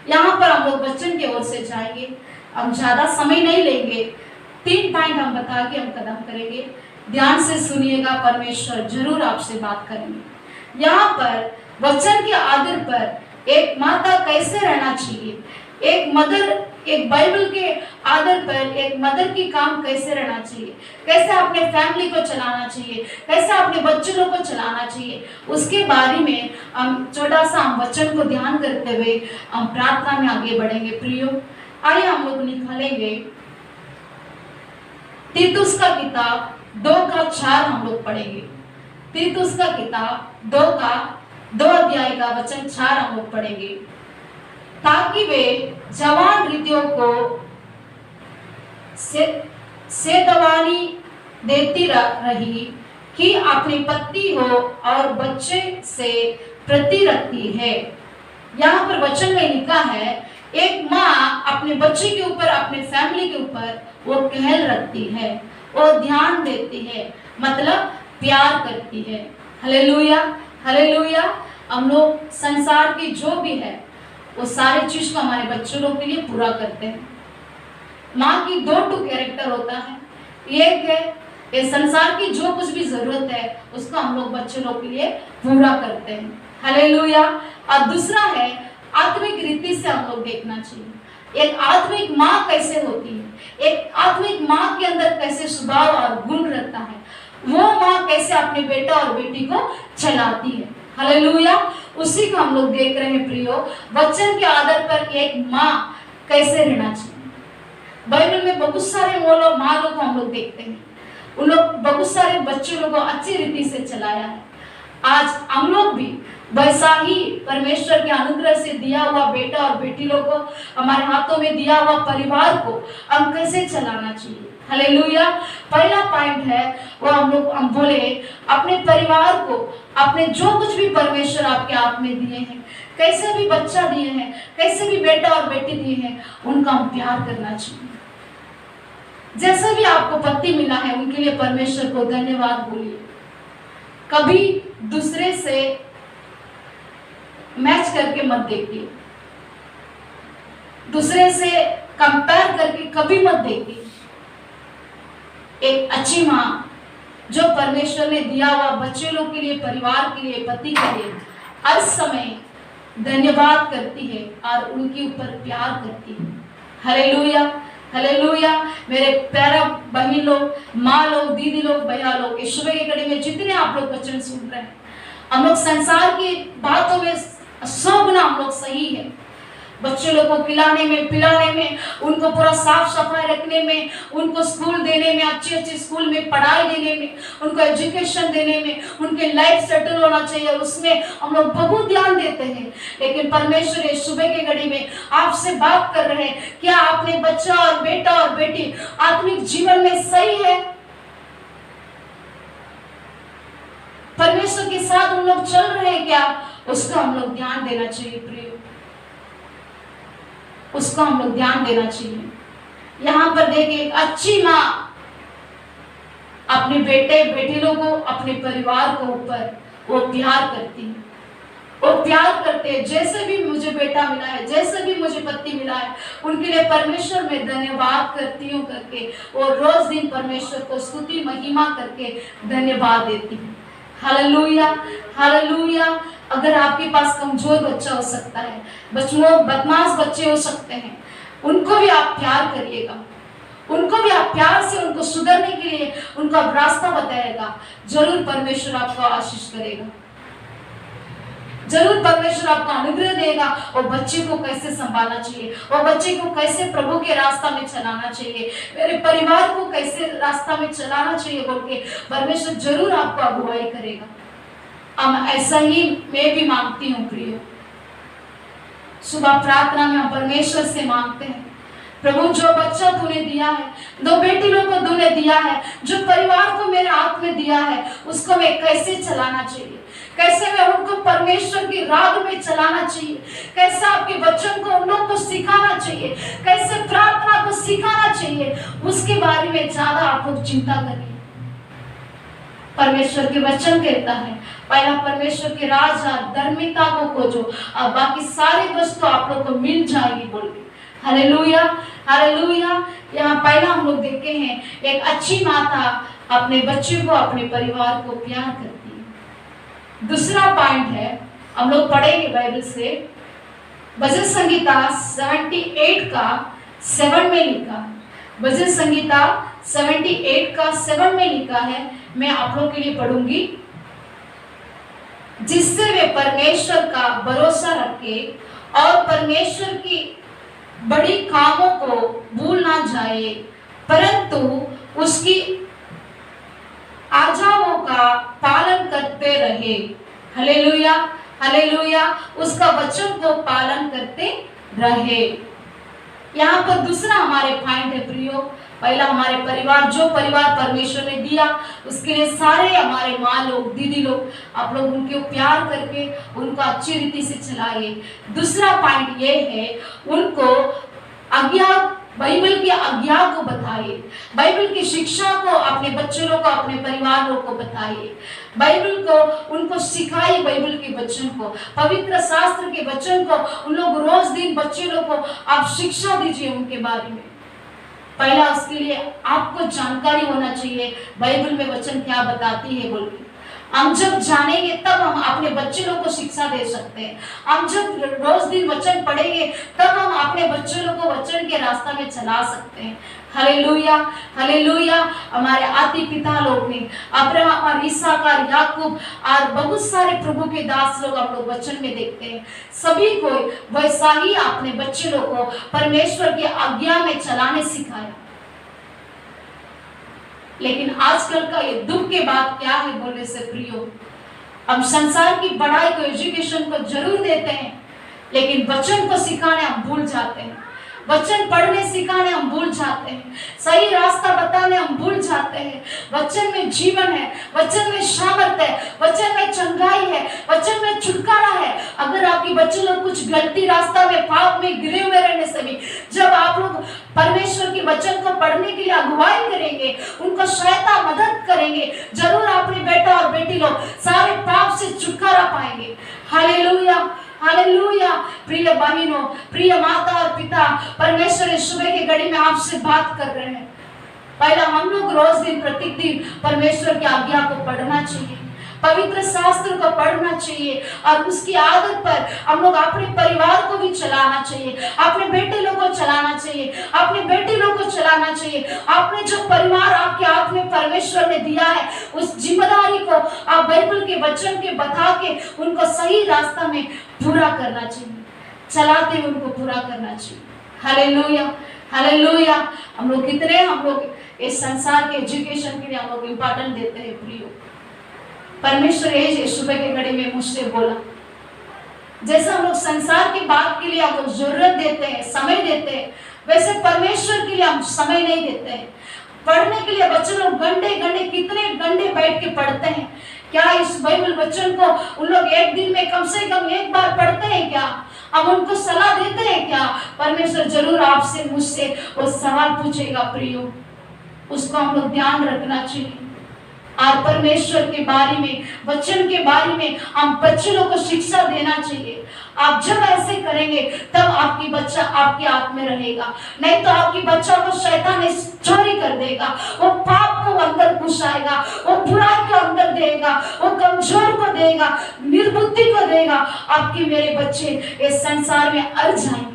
यहाँ पर हम लोग वचन की ओर से जाएंगे, हम ज्यादा समय नहीं लेंगे, 3 पॉइंट हम बता के हम कदम करेंगे। ध्यान से सुनिएगा, परमेश्वर जरूर आपसे बात करेंगे। यहाँ पर वचन के आधार पर एक माता कैसे रहना चाहिए, एक मदर, एक बाइबल के आधार पर एक मदर की काम कैसे रहना चाहिए, कैसे अपने फैमिली को चलाना चाहिए, कैसे अपने बच्चों को चलाना चाहिए, उसके बारे में हम छोटा सा हम वचन को ध्यान करते हुए हम प्रार्थना में आगे बढ़ेंगे। प्रियो, आइए हम लोग निकालेंगे तीतुस का किताब 2:4 हम लोग पढ़ेंगे। तीतुस का किताब 2 अध्याय का वचन 4 हम लोग पढ़ेंगे, ताकि वे जवान रीतियों को सेधवानी देती रही कि अपनी पत्नी हो और बच्चे से प्रति रखती है। यहाँ पर वचन में लिखा है एक माँ अपने बच्चे के ऊपर, अपने फैमिली के ऊपर वो कहल रखती है, वो ध्यान देती है, मतलब प्यार करती है। Hallelujah, hallelujah. हम लोग संसार की जो भी है वो सारे चीज को हमारे बच्चों लोग के लिए पूरा करते हैं। माँ की 2 कैरेक्टर होता है, एक है ये संसार की जो कुछ भी जरूरत है उसको हम लोग बच्चों लोग के लिए पूरा करते हैं। हालेलुया। और दूसरा है आत्मिक रीति से हम लोग देखना चाहिए, एक आत्मिक माँ कैसे होती है, एक आत्मिक माँ के अंदर कैसे स्वभाव और गुण रहता है, वो माँ कैसे अपने बेटा और बेटी को चलाती है। हालेलुया। उसी को हम लोग देख रहे हैं प्रियो, वचन के आधार पर एक माँ कैसे रहना चाहिए। बाइबल में बहुत सारे वो लोग माँ लोग हम लोग देखते हैं, उन लोग बहुत सारे बच्चों लोग को अच्छी रीति से चलाया है। आज हम लोग भी वैसा ही परमेश्वर के अनुग्रह से दिया हुआ बेटा और बेटी लोग को, हमारे हाथों में दिया हुआ परिवार को हम कैसे चलाना चाहिए। हालेलुया। पहला पॉइंट है वो हम बोले अपने परिवार को, अपने जो कुछ भी परमेश्वर आपके हाथ में दिए हैं, कैसे भी बच्चा दिए हैं, कैसे भी बेटा और बेटी दिए हैं, उनका हम प्यार करना चाहिए। जैसे भी आपको पति मिला है उनके लिए परमेश्वर को धन्यवाद बोलिए। कभी दूसरे से मैच करके मत देखिए, दूसरे से कंपेयर करके कभी मत देखिए। एक अच्छी माँ जो परमेश्वर ने दिया हुआ बच्चे लोग के लिए, परिवार के लिए, पति के लिए हर समय धन्यवाद करती है और उनके ऊपर प्यार करती है। Hallelujah, hallelujah. मेरे प्यारा बहन लोग, माँ लोग, दीदी लोग, भैया लोग, इस सुबह की घड़ी में जितने आप लोग वचन सुन रहे हैं, हम लोग संसार की बातों में 100 गुना हम लोग सही है। बच्चे लोग को खिलाने में, पिलाने में, उनको पूरा साफ सफाई रखने में, उनको स्कूल देने में, अच्छे अच्छे स्कूल में पढ़ाई देने में, उनको एजुकेशन देने में, उनके लाइफ सेटल होना चाहिए, उसमें हम लोग बहुत ध्यान देते हैं। लेकिन परमेश्वर इस सुबह की घड़ी में आपसे बात कर रहे हैं, क्या आपने बच्चा और बेटा और बेटी आत्मिक जीवन में सही है? परमेश्वर के साथ उन लोग चल रहे हैं क्या? उसका हम लोग ध्यान देना चाहिए प्रिय, उसका हम लोग ध्यान देना चाहिए। यहाँ पर देखिए, एक अच्छी माँ अपने बेटे बेटी लोगों को, अपने परिवार को ऊपर वो प्यार करती है, वो प्यार करते हैं। जैसे भी मुझे बेटा मिला है, जैसे भी मुझे पति मिला है, उनके लिए परमेश्वर में धन्यवाद करती हूँ करके वो रोज दिन परमेश्वर को स्तुति महिमा करके धन्यवाद देती हूँ। Hallelujah, hallelujah. अगर आपके पास कमजोर बच्चा हो सकता है, बदमाश बच्चे हो सकते हैं, उनको भी आप प्यार करिएगा, उनको भी आप प्यार से उनको सुधरने के लिए उनका रास्ता बताएगा। जरूर परमेश्वर आपको आशीष करेगा, जरूर परमेश्वर आपको अनुग्रह देगा। और बच्चे को कैसे संभालना चाहिए, और बच्चे को कैसे प्रभु के रास्ता में चलाना चाहिए, मेरे परिवार को कैसे रास्ता में चलाना चाहिए बोल के परमेश्वर जरूर आपको अगुवाई करेगा। हम ऐसा ही मैं भी मांगती हूँ प्रिय। सुबह प्रार्थना में हम परमेश्वर से मांगते हैं, प्रभु जो बच्चा तूने दिया है, दो बेटी लोग को तूने दिया है, जो परिवार को मेरे हाथ में दिया है, उसको मैं कैसे चलाना चाहिए, कैसे मैं उनको परमेश्वर की राह में चलाना चाहिए, कैसे आपके वचन को उन लोगों को सिखाना चाहिए, कैसे प्रार्थना को सिखाना चाहिए, उसके बारे में ज्यादा आप लोग चिंता करिए। परमेश्वर के वचन कहता है, पहला परमेश्वर के राज और धार्मिकता को जो बाकी सारी वस्तु आप लोग को मिल जाएगी बोल के। Hallelujah, hallelujah. यहाँ पहला हम लोग देखते हैं, एक अच्छी माता अपने बच्चे को, अपने परिवार को प्यार करती है। दूसरा पॉइंट है, हम लोग पढ़ेंगे बाइबल से, भजन संगीता 78 का 7 में लिखा, भजन संगीता 78 का 7 में लिखा है, मैं आप लोग के लिए पढ़ूंगी। जिससे वे परमेश्वर का भरोसा रखे और परमेश्वर की बड़ी कामों को भूल ना जाए, परंतु उसकी आज्ञाओं का पालन करते रहे। Hallelujah, hallelujah. उसका वचन को पालन करते रहे। यहाँ पर दूसरा हमारे पॉइंट है प्रियो, पहला हमारे परिवार, जो परिवार परमेश्वर ने दिया उसके लिए सारे हमारे माँ लोग, दीदी लोग, आप लोग उनके प्यार करके उनको अच्छी रीति से चलाइए। दूसरा पॉइंट ये है, उनको आज्ञा, बाइबल की आज्ञा को बताइए, बाइबल की शिक्षा को अपने बच्चों को, अपने परिवार लोग को बताइए, बाइबल को उनको सिखाइए, बाइबल के वचन को, पवित्र शास्त्र के वचन को उन लोग रोज दिन बच्चे लोग को आप शिक्षा दीजिए उनके बारे में। पहला उसके लिए आपको जानकारी होना चाहिए बाइबल में वचन क्या बताती है बोल के। हम जब जानेंगे तब हम अपने बच्चे लोग को शिक्षा दे सकते हैं। हम जब रोज दिन वचन पढ़ेंगे तब हम अपने बच्चे लोग को वचन के रास्ता में चला सकते हैं। Hallelujah, hallelujah. हमारे आदि पिता लोग ने, अब्राहम और इसहाक और याकूब और बहुत सारे प्रभु के दास लोग हम लोग वचन में देखते हैं, सभी को वैसा ही अपने बच्चे लोग को परमेश्वर की आज्ञा में चलाने सिखाया। लेकिन आजकल का ये दुख के बाद क्या है बोलने से प्रियो, हम संसार की पढ़ाई को, एजुकेशन को जरूर देते हैं, लेकिन वचन को सिखाने हम भूल जाते हैं, वचन पढ़ने सिखाने हम भूल जाते हैं, सही रास्ता बताने हम भूल जाते हैं। वचन में जीवन है, वचन में सामर्थ्य है, वचन में चंगाई है, वचन में छुटकारा है। अगर आपके बच्चे लोग कुछ गलती रास्ता में, पाप में गिरे हुए रहने से भी जब आप लोग परमेश्वर के वचन को पढ़ने के लिए अगुवाई करेंगे, उनको सहायता मदद करेंगे, जरूर अपने बेटा और बेटी लोग सारे पाप से छुटकारा पाएंगे। Hallelujah, hallelujah. प्रिय बहनों, प्रिय माता और पिता, परमेश्वर इस सुबह की घड़ी में आपसे बात कर रहे हैं। पहला हम लोग रोज दिन प्रतिदिन परमेश्वर की आज्ञा को पढ़ना चाहिए, पवित्र शास्त्र को पढ़ना चाहिए, और उसकी आदत पर हम लोग अपने परिवार को भी चलाना चाहिए, अपने बेटे लोग को चलाना चाहिए, अपने बेटी लोग को चलाना चाहिए। आपने जो परिवार आपके हाथ में परमेश्वर ने दिया है, उस जिम्मेदारी को आप बाइबल के वचन के बता के उनको सही रास्ता में पूरा करना चाहिए। चलाते हुए उनको पूरा करना चाहिए। Hallelujah, hallelujah. हम लोग इस संसार के एजुकेशन के लिए हम लोग इम्पोर्टेंट देते हैं प्रियो। परमेश्वर ये सुबह के घड़ी में मुझसे बोला, जैसे हम लोग संसार की बात के लिए हम लोग जरूरत देते हैं, समय देते हैं, वैसे परमेश्वर के लिए हम समय नहीं देते हैं। पढ़ने के लिए बच्चे लोग घंटे कितने घंटे बैठ के पढ़ते हैं। क्या इस बाइबल वचन को उन लोग एक दिन में कम से कम एक बार पढ़ते हैं क्या? हम उनको सलाह देते हैं क्या? परमेश्वर जरूर आपसे मुझसे वो सवाल पूछेगा प्रियो, उसको हम लोग ध्यान रखना चाहिए। और परमेश्वर के बारे में, वचन के बारे में हम बच्चों को शिक्षा देना चाहिए। आप जब ऐसे करेंगे तब आपकी बच्चा आपके हाथ में रहेगा, नहीं तो आपकी बच्चा को शैतान चोरी कर देगा, वो पाप को अंदर घुसाएगा, वो बुराई को अंदर देगा, वो कमजोर को देगा, निर्बुद्धि को देगा। आपके मेरे बच्चे इस संसार में अड़ जाएंगे।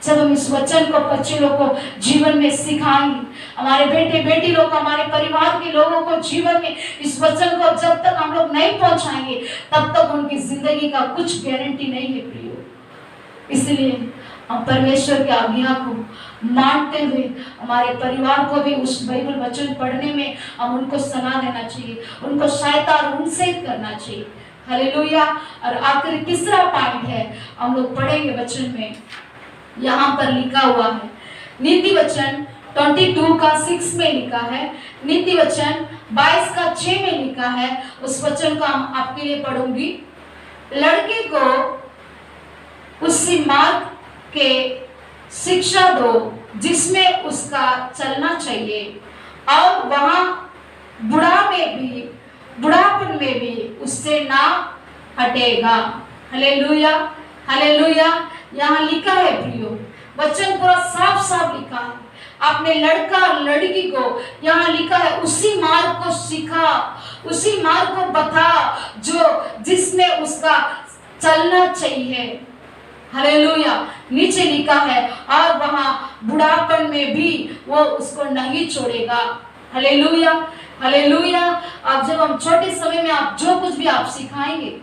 जब हम इस वचन को बच्चे लोग को जीवन में सिखाएंगे, हमारे बेटे बेटी लोग, हमारे परिवार के लोगों को जीवन में इस वचन को जब तक हम लोग नहीं पहुंचाएंगे तब तक उनकी जिंदगी का कुछ गारंटी नहीं है प्रियो। इसलिए हम परमेश्वर की आज्ञा को मानते हुए हमारे परिवार को भी उस बाइबल वचन पढ़ने में हम उनको सलाह देना चाहिए, उनको सहायता और उनसे करना चाहिए। हालेलुया। और आखिरी तीसरा पॉइंट है, हम लोग पढ़ेंगे वचन में, यहाँ पर लिखा हुआ है नीति वचन 22 का 6 में लिखा है, नीति वचन 22 का 6 में लिखा है। उस वचन को हम आपके लिए पढ़ूंगी। लड़के को उसी मार्ग के शिक्षा दो जिसमें उसका चलना चाहिए, और वहां बुढ़ापन में भी उससे ना हटेगा। Hallelujah, hallelujah. यहाँ लिखा है प्रियो, वचन पूरा साफ साफ लिखा है। आपने लड़का लड़की को यहाँ लिखा है उसी मार्ग को सिखा, उसी मार्ग को बता जिसमें उसका चलना चाहिए। हालेलुया। नीचे लिखा है और वहां बुढ़ापन में भी वो उसको नहीं छोड़ेगा। Hallelujah, hallelujah. आप जब हम छोटे समय में आप जो कुछ भी आप सिखाएंगे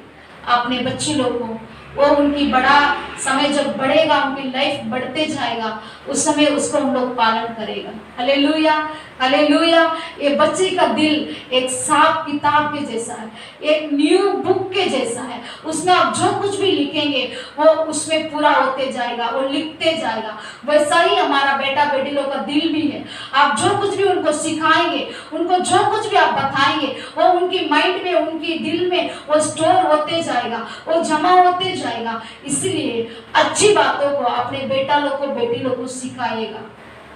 अपने बच्चे लोग को, वो उनकी बड़ा समय जब बढ़ेगा, उनकी लाइफ बढ़ते जाएगा, उस समय उसको हम लोग पालन करेगा। Hallelujah, hallelujah. ये बच्चे का दिल एक साफ किताब के जैसा है, एक न्यू बुक के जैसा है। उसमें आप जो कुछ भी लिखेंगे वो उसमें पूरा होते जाएगा, वो लिखते जाएगा। वैसा ही हमारा बेटा बेटी लोग का दिल भी है। आप जो कुछ भी उनको सिखाएंगे, उनको जो कुछ भी आप बताएंगे, वो उनकी माइंड में, उनकी दिल में वो स्टोर होते जाएगा, वो जमा होते जाएगा। इसलिए अच्छी बातों को अपने बेटा लोग को, बेटी लोग को सिखाएगा।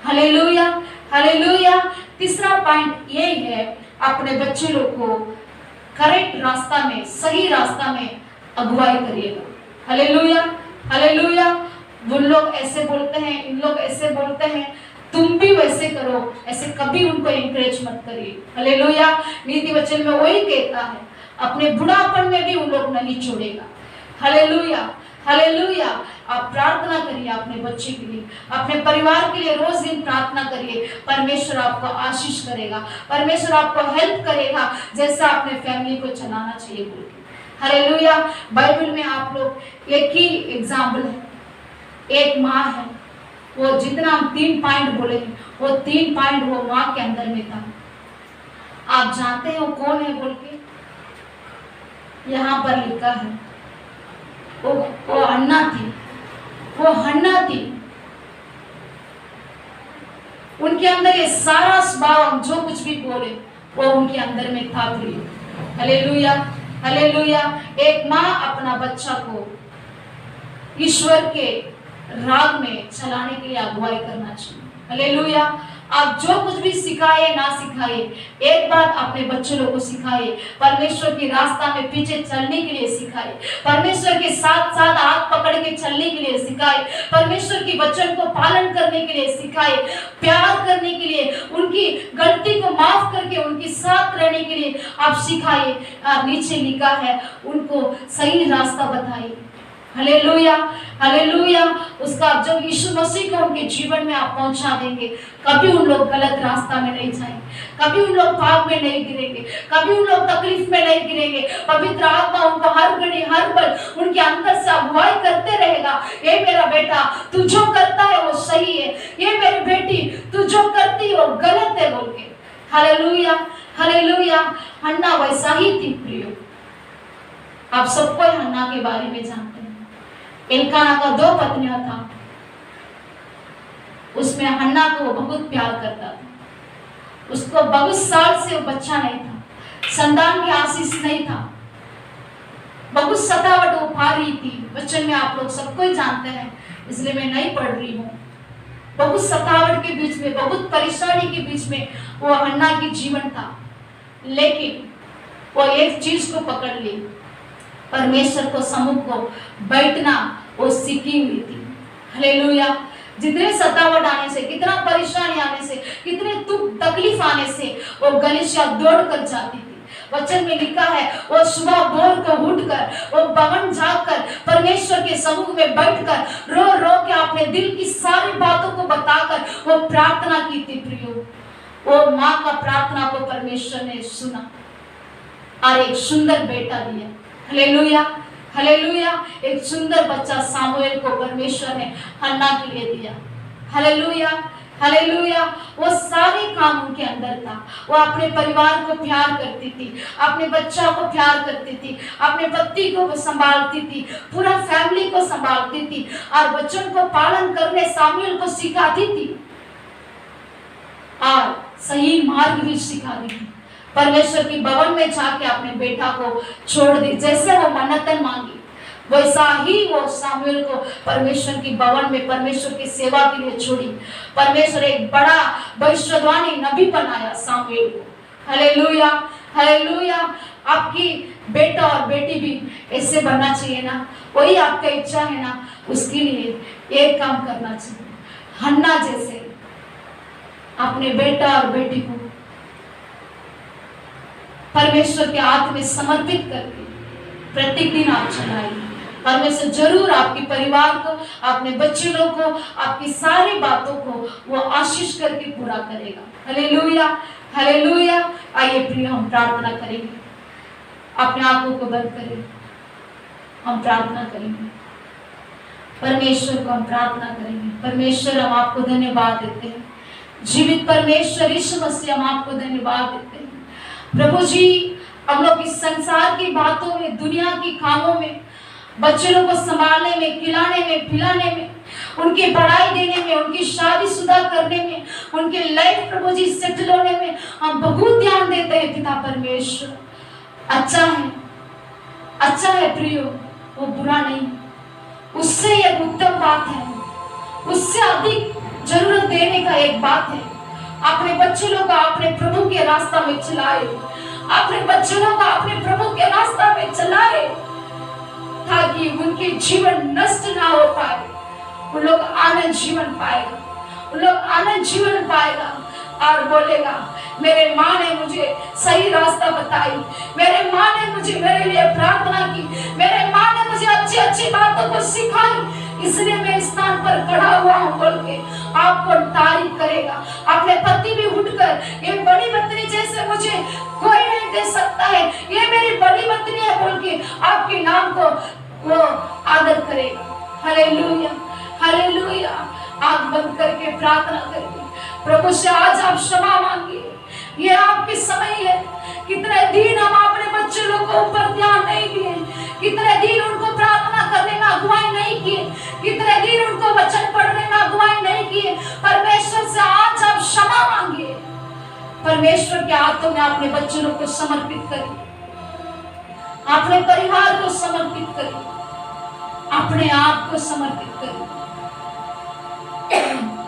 Hallelujah, hallelujah. तीसरा पॉइंट ये है, अपने बच्चे लोग को करेक्ट रास्ता में, सही रास्ता में अगुवाई करिएगा। Hallelujah, hallelujah. वो लोग ऐसे बोलते हैं, इन लोग ऐसे बोलते हैं, तुम भी वैसे करो, ऐसे कभी उनको एनकरेज मत करिए। हालेलुया। नीति वचन में वही कहता है, अपने बुढ़ापन में भी उन लोग नहीं छोड़ेगा। Hallelujah, hallelujah. आप प्रार्थना करिए अपने बच्चे के लिए, अपने परिवार के लिए रोज दिन प्रार्थना करिए। परमेश्वर आपको आशीष करेगा, परमेश्वर आपको हेल्प करेगा, जैसा अपने फैमिली को चलाना चाहिए बोल के। हालेलुया। बाइबल में आप लोग एक ही एग्जाम्पल है, एक माँ है, वो जितना हम 3 पॉइंट बोले, वो 3 पॉइंट वो माँ के अंदर में था। आप जानते हैं वो कौन है बोल के? यहाँ पर लिखा है, वो हन्ना थी, वो हन्ना थी। उनके अंदर ये सारा स्वभाव, हम जो कुछ भी बोले वो उनके अंदर में था। Hallelujah, hallelujah. एक माँ अपना बच्चा को ईश्वर के राग में चलाने के लिए अगुवाई करना चाहिए। हालेलुया। आप जो कुछ भी सिखाए ना सिखाए, एक बात अपने बच्चों लोगों को सिखाए, परमेश्वर की रास्ता में पीछे चलने के लिए सिखाए, परमेश्वर के साथ साथ हाथ पकड़ के चलने के लिए सिखाए, परमेश्वर की वचन को पालन करने के लिए सिखाए, प्यार करने के लिए, उनकी गलती को माफ करके उनके साथ रहने के लिए आप सिखाए। नीचे लिखा है, उनको सही रास्ता बताइए। Hallelujah, hallelujah. उसका जब यीशु मसीह को उनके जीवन में आप पहुंचा देंगे, कभी उन लोग गलत रास्ता में नहीं जाएंगे, कभी उन लोग पाप में नहीं गिरेंगे, कभी उन लोग तकलीफ में नहीं गिरेंगे। पवित्र आत्मा उनको हर घड़ी हर पल उनके अंदर से अगुवाई करते रहेगा। ये मेरा बेटा तू जो करता है वो सही है, ये मेरी बेटी तू जो करती है वो गलत है बोल के। Hallelujah, hallelujah. हन्ना वैसा ही थी प्रियो। आप सबको हन्ना के बारे में जानते हैं। एल्काना का 2 पत्नियां था, उसमें हन्ना को वो बहुत प्यार करता था। उसको 22 साल से वो बच्चा नहीं था, संतान की आशीष नहीं था, बहुत सतावट वो पा रही थी। वचन में आप लोग सबको ही जानते हैं, इसलिए मैं नहीं पढ़ रही हूँ। बहुत सतावट के बीच में, बहुत परेशानी के बीच में वो हन्ना की जीवन था, लेकिन वो एक चीज को पकड़ ली, परमेश्वर को समूह को बैठना वो सीखी हुई थी। हालेलुया। जितने सतावट आने से, कितना परेशानी आने से, कितने दुख तकलीफ आने से वो गलीशिया दौड़ कर जाती थी। वचन में लिखा है वो सुबह भोर को उठकर वो भवन जाकर परमेश्वर के समूह में बैठकर रो रो के अपने दिल की सारी बातों को बताकर वो प्रार्थना की थी प्रियो। वो माँ का प्रार्थना को परमेश्वर ने सुना और एक सुंदर बेटा दिया। Hallelujah, hallelujah. एक सुंदर बच्चा सामुएल को परमेश्वर ने हन्ना के लिए दिया। Hallelujah, hallelujah. वो सारे काम उनके अंदर था। वो अपने परिवार को प्यार करती थी, अपने बच्चा को प्यार करती थी, अपने पति को संभालती थी, पूरा फैमिली को संभालती थी और वचन को पालन करने सामुएल को सिखाती थी और सही मार्ग भी सिखाती थी। परमेश्वर की भवन में जाके अपने बेटा को छोड़ दी। जैसे वो मन्नतें मांगी वैसा ही वो सामुएल को परमेश्वर की भवन में परमेश्वर की सेवा के लिए छोड़ी। परमेश्वर एक बड़ा भविष्यवाणी नबी बनाया सामुएल को। Hallelujah, hallelujah. आपकी बेटा और बेटी भी ऐसे बनना चाहिए ना, वही आपका इच्छा है ना, उसके लिए एक काम करना चाहिए। हन्ना जैसे अपने बेटा और बेटी को परमेश्वर के हाथ में समर्पित करके प्रतिदिन आप चलाइए। परमेश्वर जरूर आपके परिवार को, अपने बच्चे लोग को, आपकी सारी बातों को वो आशीष करके पूरा करेगा। Hallelujah, hallelujah. आइए प्रिय हम प्रार्थना करेंगे, अपने आंखों को बंद करें, हम प्रार्थना करेंगे। परमेश्वर को हम प्रार्थना करेंगे। परमेश्वर हम आपको धन्यवाद देते हैं, जीवित परमेश्वर यीशु मसीह हम आपको धन्यवाद देते हैं। प्रभु जी, हम लोग इस संसार की बातों में, दुनिया की कामों में, बच्चों को संभालने में, खिलाने में, पिलाने में, उनकी पढ़ाई देने में, उनकी शादीशुदा करने में, उनके लाइफ प्रभु जी सेटल होने में हम बहुत ध्यान देते हैं पिता परमेश्वर। अच्छा है, अच्छा है प्रियो, वो बुरा नहीं, उससे एक उत्तम बात है, उससे अधिक जरूरत देने का एक बात है। अपने बच्चों को अपने प्रभु के रास्ता में चलाए, अपने बच्चों को अपने प्रभु के रास्ता में चलाए, ताकि उनके जीवन नष्ट ना हो पाए, उन लोग आनंद जीवन पाएगा, उन लोग आनंद जीवन पाएगा और बोलेगा मेरे माँ ने मुझे सही रास्ता बताई, मेरे माँ ने मुझे मेरे लिए प्रार्थना की, मेरे माँ ने मुझे अच्छी अच्छी बातों को सिखाई, इसलिए मैं इस स्थान पर खड़ा हुआ हूँ बोल के आपको तारीफ करेगा। अपने पति भी उठकर ये बड़ी पत्नी जैसे मुझे कोई नहीं दे सकता है, ये मेरी बड़ी पत्नी है बोल के आपके नाम को वो आदर करेगा। Hallelujah, hallelujah. आंख बंद करके प्रार्थना करिए, प्रभु से आज आप क्षमा मांगिए, ये आपके समय है। कितने दिन हम अपने बच्चे लोग को ऊपर ध्यान नहीं दिए, कितने दिन उनको प्रार्थना करने में अगुवाई नहीं किए, कितने दिन उनको वचन पढ़ने में अगुवाई नहीं किए। परमेश्वर से आज आप क्षमा मांगिए, परमेश्वर के हाथों में अपने बच्चे लोग को समर्पित करिए, अपने परिवार को समर्पित करिए, अपने आप को समर्पित करिए।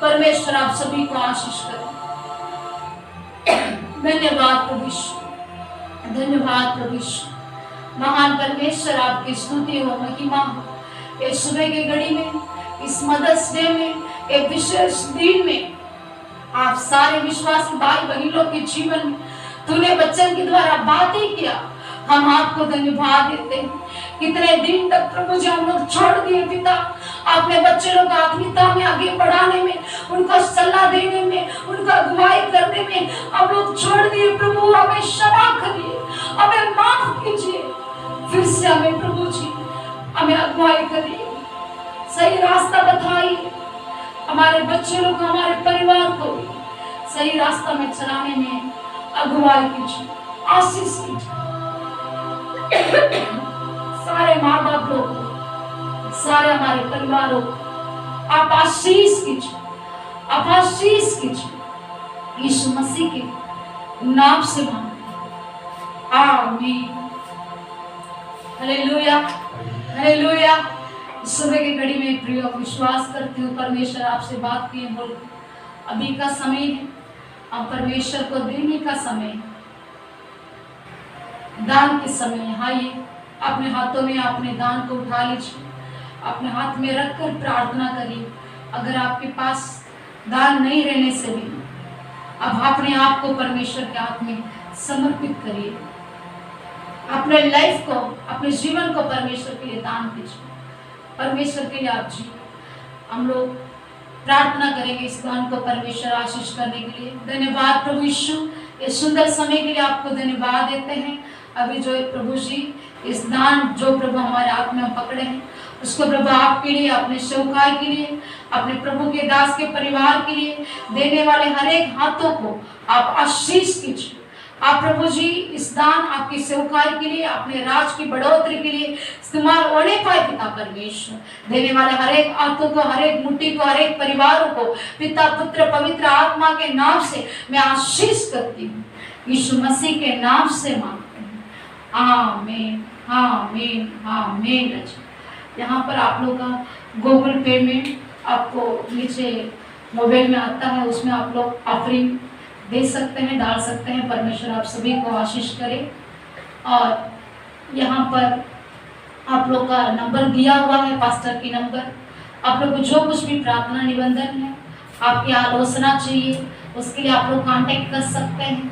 परमेश्वर आप सभी को आशीष करे। धन्यवाद प्रभु यीशु, धन्यवाद प्रभु यीशु। महान परमेश्वर आपकी स्तुति हो, महिमा हो। इस सुबह की घड़ी में, इस मदर्स डे में, एक विशेष दिन में आप सारे विश्वासी भाई बहनों के जीवन में तूने वचन के द्वारा बातें किया, हम आपको धन्यवाद देते हैं। कितने दिन तक प्रभु जी हम लोग छोड़ दिए पिता, आपने बच्चे लोग आत्मिकता में आगे बढ़ाने में, उनको सलाह देने में, उनका अगुवाई करने में हम लोग छोड़ दिए। प्रभु हमें क्षमा करिए, हमें माफ कीजिए, फिर से हमें प्रभु जी हमें अगुवाई करिए, सही रास्ता बताइए, हमारे बच्चे लोग हमारे परिवार को सही रास्ता में चलाने में अगुवाई कीजिए, आशीष कीजिए। सारे माँ बाप लोग, सारे हमारे परिवारों को आप आशीष कीजिए, आप आशीष कीजिए, यीशु मसीह के नाम से मांगते, आमीन। Hallelujah, hallelujah. सुबह की घड़ी में प्रिय विश्वास करती हूँ परमेश्वर आपसे बात किए बोल, अभी का समय है, अब परमेश्वर को देने का समय, दान के समय है। आइए अपने हाथों में अपने दान को उठा लीजिए, अपने हाथ में रखकर प्रार्थना करिए। अगर आपके पास दान नहीं रहने से भी अब अपने आप को परमेश्वर के हाथ में समर्पित करिए, अपने लाइफ को, अपने जीवन को परमेश्वर के लिए दान कीजिए, परमेश्वर के लिए आप जी। हम लोग प्रार्थना करेंगे इस दान को परमेश्वर आशीष करने के लिए। धन्यवाद प्रभु यीशु, इस सुंदर समय के लिए आपको धन्यवाद देते हैं। अभी जो प्रभु जी इस दान जो प्रभु हमारे हाथ में हम पकड़े हैं, उसको प्रभु आपके लिए, अपने सेवकाई के लिए, अपने प्रभु के दास के परिवार के लिए देने वाले हर एक हाथों को आप आशीष कीजिए। आप प्रभु जी इस दान आपकी सेवकाई के लिए, अपने राज की बढ़ोतरी के लिए इस्तेमाल होने पाए पिता परमेश्वर। देने वाले हर एक हाथों को, हर एक मुट्ठी को, हर एक परिवारों को पिता पुत्र पवित्र आत्मा के नाम से मैं आशीष करती हूँ, यीशु मसीह के नाम से मांगते हैं, आमीन, आमीन, आमीन। यहाँ पर आप लोग का गूगल पे में आपको नीचे मोबाइल में आता है, उसमें आप लोग ऑफरिंग दे सकते हैं, डाल सकते हैं। परमेश्वर आप सभी को आशीष करे। और यहाँ पर आप लोग का नंबर दिया हुआ है, पास्टर की नंबर। आप लोग को जो कुछ भी प्रार्थना निबंधन है, आपकी आलोचना चाहिए, उसके लिए आप लोग कांटेक्ट कर सकते हैं,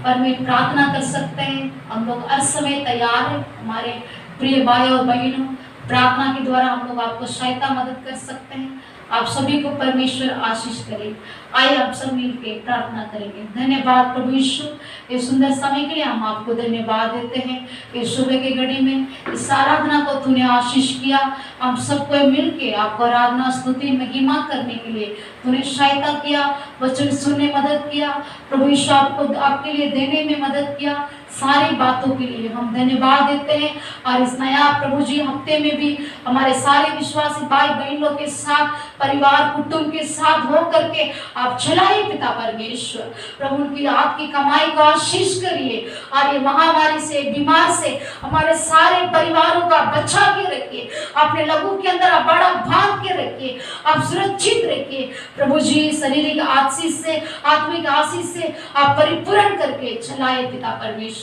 पर में प्रार्थना कर सकते हैं। हम लोग हर समय तैयार हैं, हमारे प्रिय भाई और बहनों, प्रार्थना के द्वारा हम लोग आपको सहायता मदद कर सकते हैं। आप सभी को परमेश्वर आशीष करे। आइए आप सब मिलकर प्रार्थना करेंगे। धन्यवाद प्रभु यीशु, इस सुंदर समय के लिए हम आपको धन्यवाद देते हैं। इस सुबह की घड़ी में इस आराधना को तूने आशीष किया, हम सबको मिलके आपको आराधना स्तुति महिमा करने के लिए तूने सहायता किया, वचन सुनने मदद किया प्रभु यीशु, आपको आपके लिए देने में मदद किया। सारी बातों के लिए हम धन्यवाद देते हैं। और इस नया प्रभु जी हफ्ते में भी हमारे सारे विश्वासी भाई बहनों के साथ, परिवार कुटुंब के साथ हो करके आप चलाइए पिता परमेश्वर। प्रभु की आपकी कमाई को आशीष करिए, और ये महामारी से, बीमार से हमारे सारे परिवारों का बचा के रखिए, अपने लहू के अंदर आप बड़ा बांध के रखिए, आप सुरक्षित रखिए प्रभु जी। शारीरिक आशीष से, आत्मिक आशीष से आप परिपूर्ण करके चलाए पिता परमेश्वर।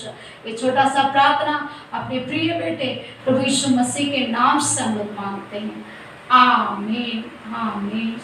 ये छोटा सा प्रार्थना अपने प्रिय बेटे प्रभु यीशु मसीह के नाम से हम लोग मांगते हैं, आमीन, आमीन।